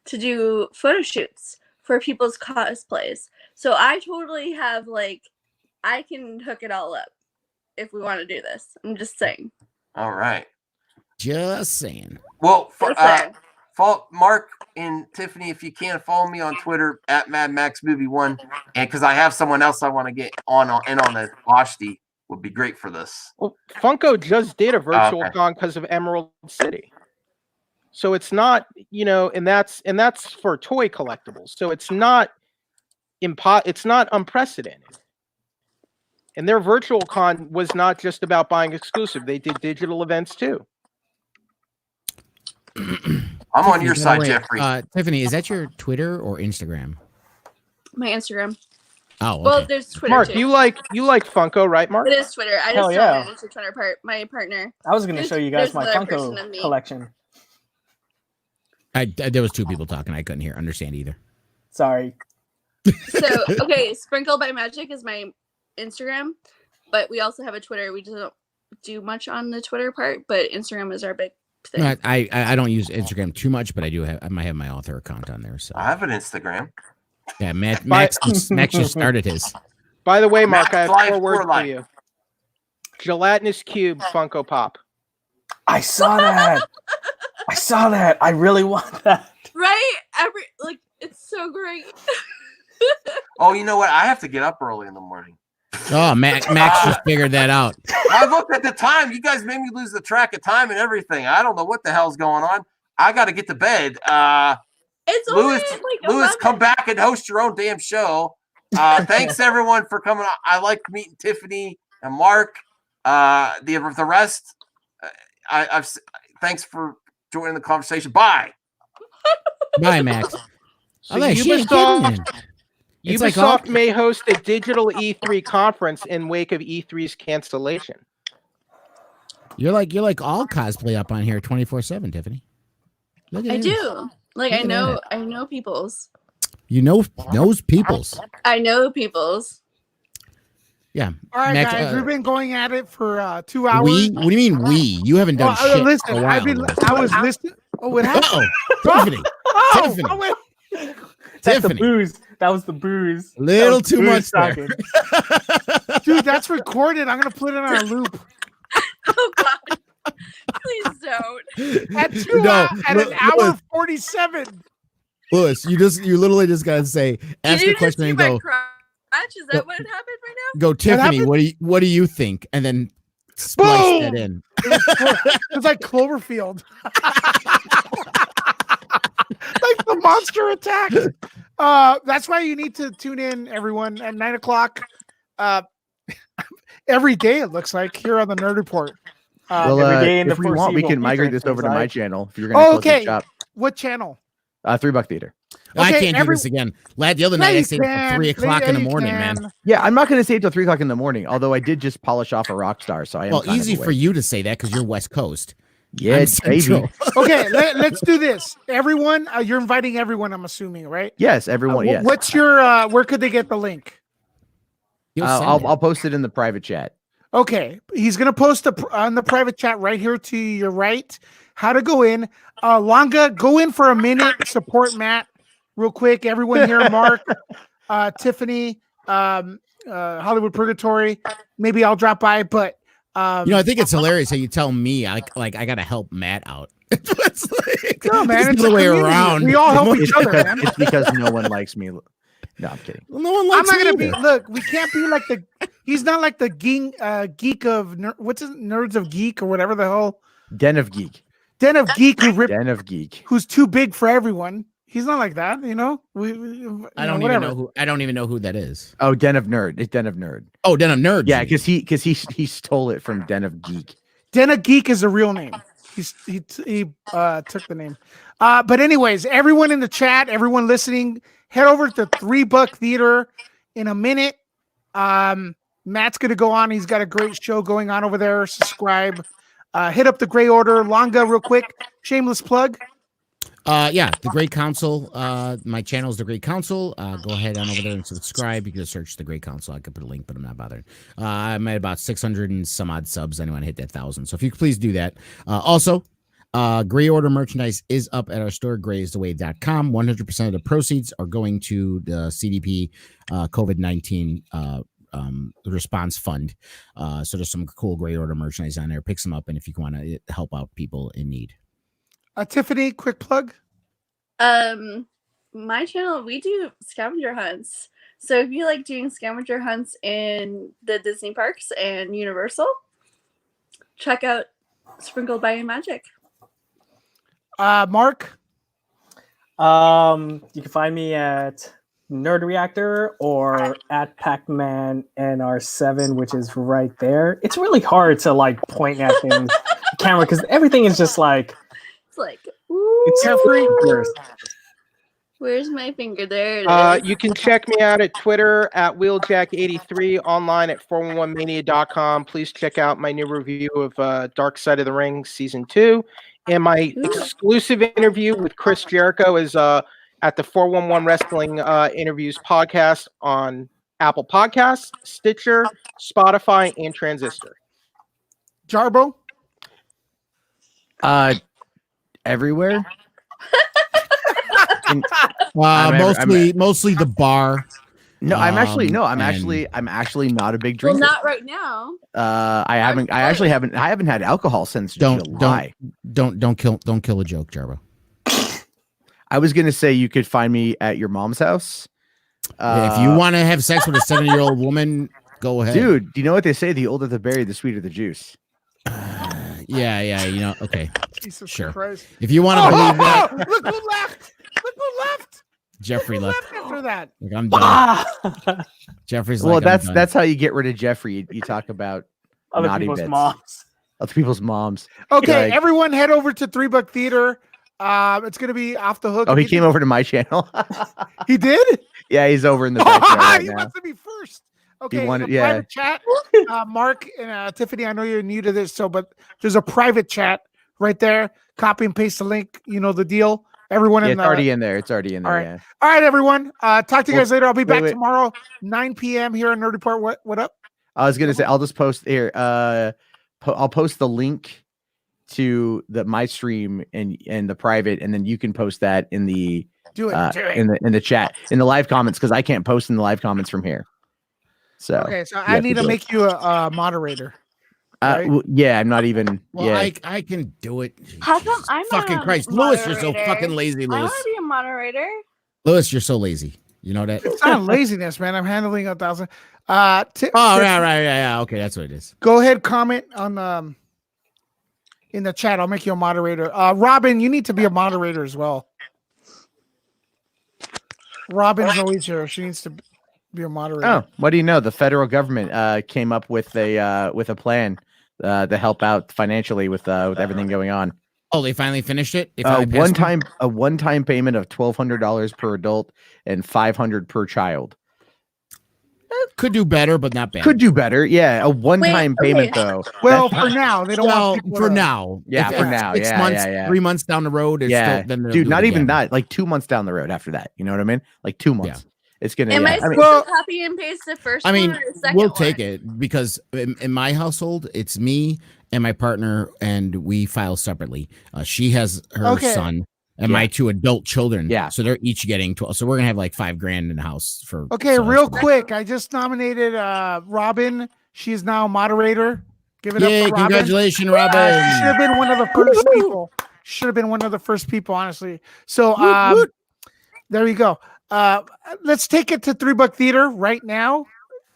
to do photo shoots for people's cosplays. So I totally have I can hook it all up if we want to do this. I'm just saying. All right. Just saying. Well, Just saying. Mark and Tiffany, if you can, follow me on Twitter at MadMaxMovie1, and because I have someone else I want to get in on the Boshti would be great for this. Well, Funko just did a virtual Okay. con because of Emerald City. So it's not, and that's for toy collectibles. So it's not it's not unprecedented. And their virtual con was not just about buying exclusive. They did digital events too. I'm on your Tiffany, side, by the way, Jeffrey. Tiffany, is that your Twitter or Instagram? My Instagram. Oh, okay. Well, there's Twitter Mark, too. you like Funko, right, Mark? It is Twitter. I Hell just yeah. don't manage the Twitter part. My partner. I was going to show you guys There's my another person Funko of me. collection. There was 2 people talking. I couldn't understand either. Sorry. So okay, Sprinkle by Magic is my Instagram, but we also have a Twitter. We just don't do much on the Twitter part, but Instagram is our big thing. No, I don't use Instagram too much, but I might have my author account on there. So I have an Instagram. yeah, Max just started his. By the way, Mark, Matt's I have life 4 for words for life. you. Gelatinous cube Funko Pop. I saw that. I saw that. I really want that. Right? It's so great. Oh, you know what? I have to get up early in the morning. Oh, Max just figured that out. I looked at the time. You guys made me lose the track of time and everything. I don't know what the hell's going on. I got to get to bed. It's Lewis, only Lewis, 11. come back and host your own damn show. Thanks everyone for coming on. I like meeting Tiffany and Mark. The rest, thanks for joining the conversation. Bye. Bye, Max. So Oh, that she ain't Ubisoft, kidding. It's like Ubisoft may host a digital E3 conference in wake of E3's cancellation. You're like all cosplay up on here 24/7, Tiffany. Look at I this. do. Look at that. I know people's. You know knows people's. I know people's. Yeah. All right, Max, guys, we've been going at it for 2 hours. We? What do you mean we? You haven't done shit listen, for a while. I was listening. Oh, what happened? Tiffany. Oh, Tiffany. oh, wait. That's the Tiffany. booze. That was the booze. Little That was too booze much there. talking. Dude, that's recorded. I'm gonna put it on a loop. Oh God! Please don't. At an Lewis, hour 47. Lewis, you literally just gotta say, ask Did a you just question see and my go, crotch? Is that what happened right now? go, Tiffany, happened? what do you think? And then splice that Boom! in. It's like Cloverfield. Like the monster attack. That's why you need to tune in, everyone, at 9 o'clock. Every day, it looks like, here on the Nerd Report. Well, every day in if the we want, we foreseeable can migrate future, this over to things my like- channel. If you're going to close Okay. the shop, What channel? $3 Theater. I Okay, can't do this again. Lad, the other Yeah, night I you stayed up can. till 3 o'clock Yeah, in the you morning, man. can. Yeah, I'm not going to stay until 3 o'clock in the morning. Although I did just polish off a rock star, so I am Well, kind of easy for awake. you to say that because you're West Coast. Yeah, I'm baby. Central. Okay, let's do this. Everyone, you're inviting everyone, I'm assuming, right? Yes, everyone. Yes. What's your where could they get the link? He'll send it. I'll post it in the private chat. Okay, he's gonna post on the private chat right here to your right. How to go in? Longa, go in for a minute. Support Matt, real quick. Everyone here, Mark, Tiffany, Hollywood Purgatory. Maybe I'll drop by, but I think it's hilarious how you tell me I gotta help Matt out. It's like, no, man, it's it's the a other way community. around. We all help each other, because, man. it's because no one likes me. No, I'm kidding. Well, no one I'm likes not gonna me be. either. Look, we can't be like the. He's not like the geek of what's his Nerds of Geek or whatever the hell. Den of Geek. Den of Geek who ripped, Den of Geek. who's too big for everyone. He's not like that, you know. I don't even know who. I don't even know who that is. Oh, Den of Nerd. It's Den of Nerd. Oh, Den of Nerds. Yeah, because he stole it from Den of Geek. Den of Geek is a real name. He took the name. But anyways, everyone in the chat, everyone listening, head over to $3 Theater in a minute. Matt's gonna go on. He's got a great show going on over there. Subscribe. Hit up the Gray Order. Longa, real quick. Shameless plug. Yeah, the Great Council. My channel is the Great Council. Go ahead on over there and subscribe. You can just search the Great Council. I could put a link, but I'm not bothered. I'm at about 600 and some odd subs. I want to hit that 1,000. So if you could please do that. Also, Gray Order merchandise is up at our store, grayistheway.com. 100% of the proceeds are going to the CDP COVID-19 response fund. So there's some cool Gray Order merchandise on there. Pick some up, and if you want to help out people in need. Tiffany, quick plug. My channel, we do scavenger hunts. So if you like doing scavenger hunts in the Disney parks and Universal, check out Sprinkled by Magic. Mark. You can find me at Nerd Reactor or at Pac-Man NR7, which is right there. It's really hard to like point at things, camera, because everything is just like. It's like, ooh, It's carefree. Where's my finger? There it is. You can check me out at Twitter at Wheeljack83, online at 411mania.com. Please check out my new review of Dark Side of the Ring Season 2. And my exclusive interview with Chris Jericho is at the 411 Wrestling Interviews podcast on Apple Podcasts, Stitcher, Spotify, and Transistor. Jarbo. Everywhere. Mostly the bar. No, I'm actually and- not a big Well, drinker. not right now. I haven't had alcohol since July. Don't kill a joke, Jarbo. I was gonna say you could find me at your mom's house. If you want to have sex with a 7-year-old woman, go ahead, dude. Do you know what they say? The older the berry, the sweeter the juice. Yeah. Okay, Jesus sure. Christ. If you want to believe that, Look who left. Look who left. Jeffrey Who left. after that. Like, I'm done. Jeffrey's Well, like, I'm done. that's how you get rid of Jeffrey. You talk about Other naughty people's bits. moms. Other people's moms. Okay, Like- everyone head over to $3 Theater. It's gonna be off the hook. Oh, he came over to my channel. He did? Yeah, he's over in the background right He now. wants to be first. Okay, wanted- in a yeah. private chat. Mark and Tiffany, I know you're new to this, but there's a private chat right there. Copy and paste the link. You know the deal. Everyone Yeah, in it's already in there. It's already in there. All right. Yeah. All right, everyone. Talk to you guys later. I'll be back wait. tomorrow, 9 p.m. here on Nerd Report. What up? I was gonna say I'll just post here. I'll post the link to my stream and the private, and then you can post that in the Do it. Do it. in the chat in the live comments, because I can't post in the live comments from here. So Okay, so you I have need to do it. make you a moderator. right? Yeah, I'm not even. Well, yeah, I can do it. How come I'm not Fucking a Christ, Lewis, you're so moderator? fucking lazy, I Lewis. want to be a moderator. Lewis, you're so lazy. You know that? It's not laziness, man. I'm handling 1,000. Oh, right, yeah. Okay, that's what it is. Go ahead, comment on in the chat. I'll make you a moderator. Robin, you need to be a moderator as well. Robin's always here. She needs to be a moderator. Oh, what do you know? The federal government came up with a plan to help out financially with everything going on. Oh, they finally finished it. If A I passed them? one-time payment of $1,200 per adult and $500 per child. Could do better, but not bad. Could do better. Yeah, a one-time okay. payment though. Well, That's- for now, they don't Well, want people for to- now. Yeah, If for it's now. 6 Yeah, months, yeah. 3 months down the road. It's Yeah, still, then they'll dude, do not it even again. that. Like 2 months down the road after that. You know what I mean? Like 2 months. It's gonna. Am yeah, I I supposed mean, Well- to copy and paste the first I mean, one or the 2nd we'll one? take it because in my household, it's me and my partner, and we file separately. She has her Okay. son and my 2 adult children. Yeah. So they're each getting 12. So we're gonna have like $5,000 in the house for. Okay, so real that's good. quick. I just nominated Robin. She's now moderator. Give it Yay! up for Robin. Congratulations, She Robin. should have been one of the first people. Should have been one of the first people, honestly. So Woot, woot. there you go. Let's take it to $3 Theater right now.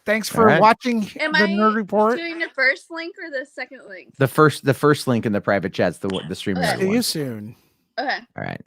Thanks for All right. watching Am the I Nerd Report. doing the first link or the second link? the first link in the private chat's the stream. Okay. that See one. you soon. Okay. All right.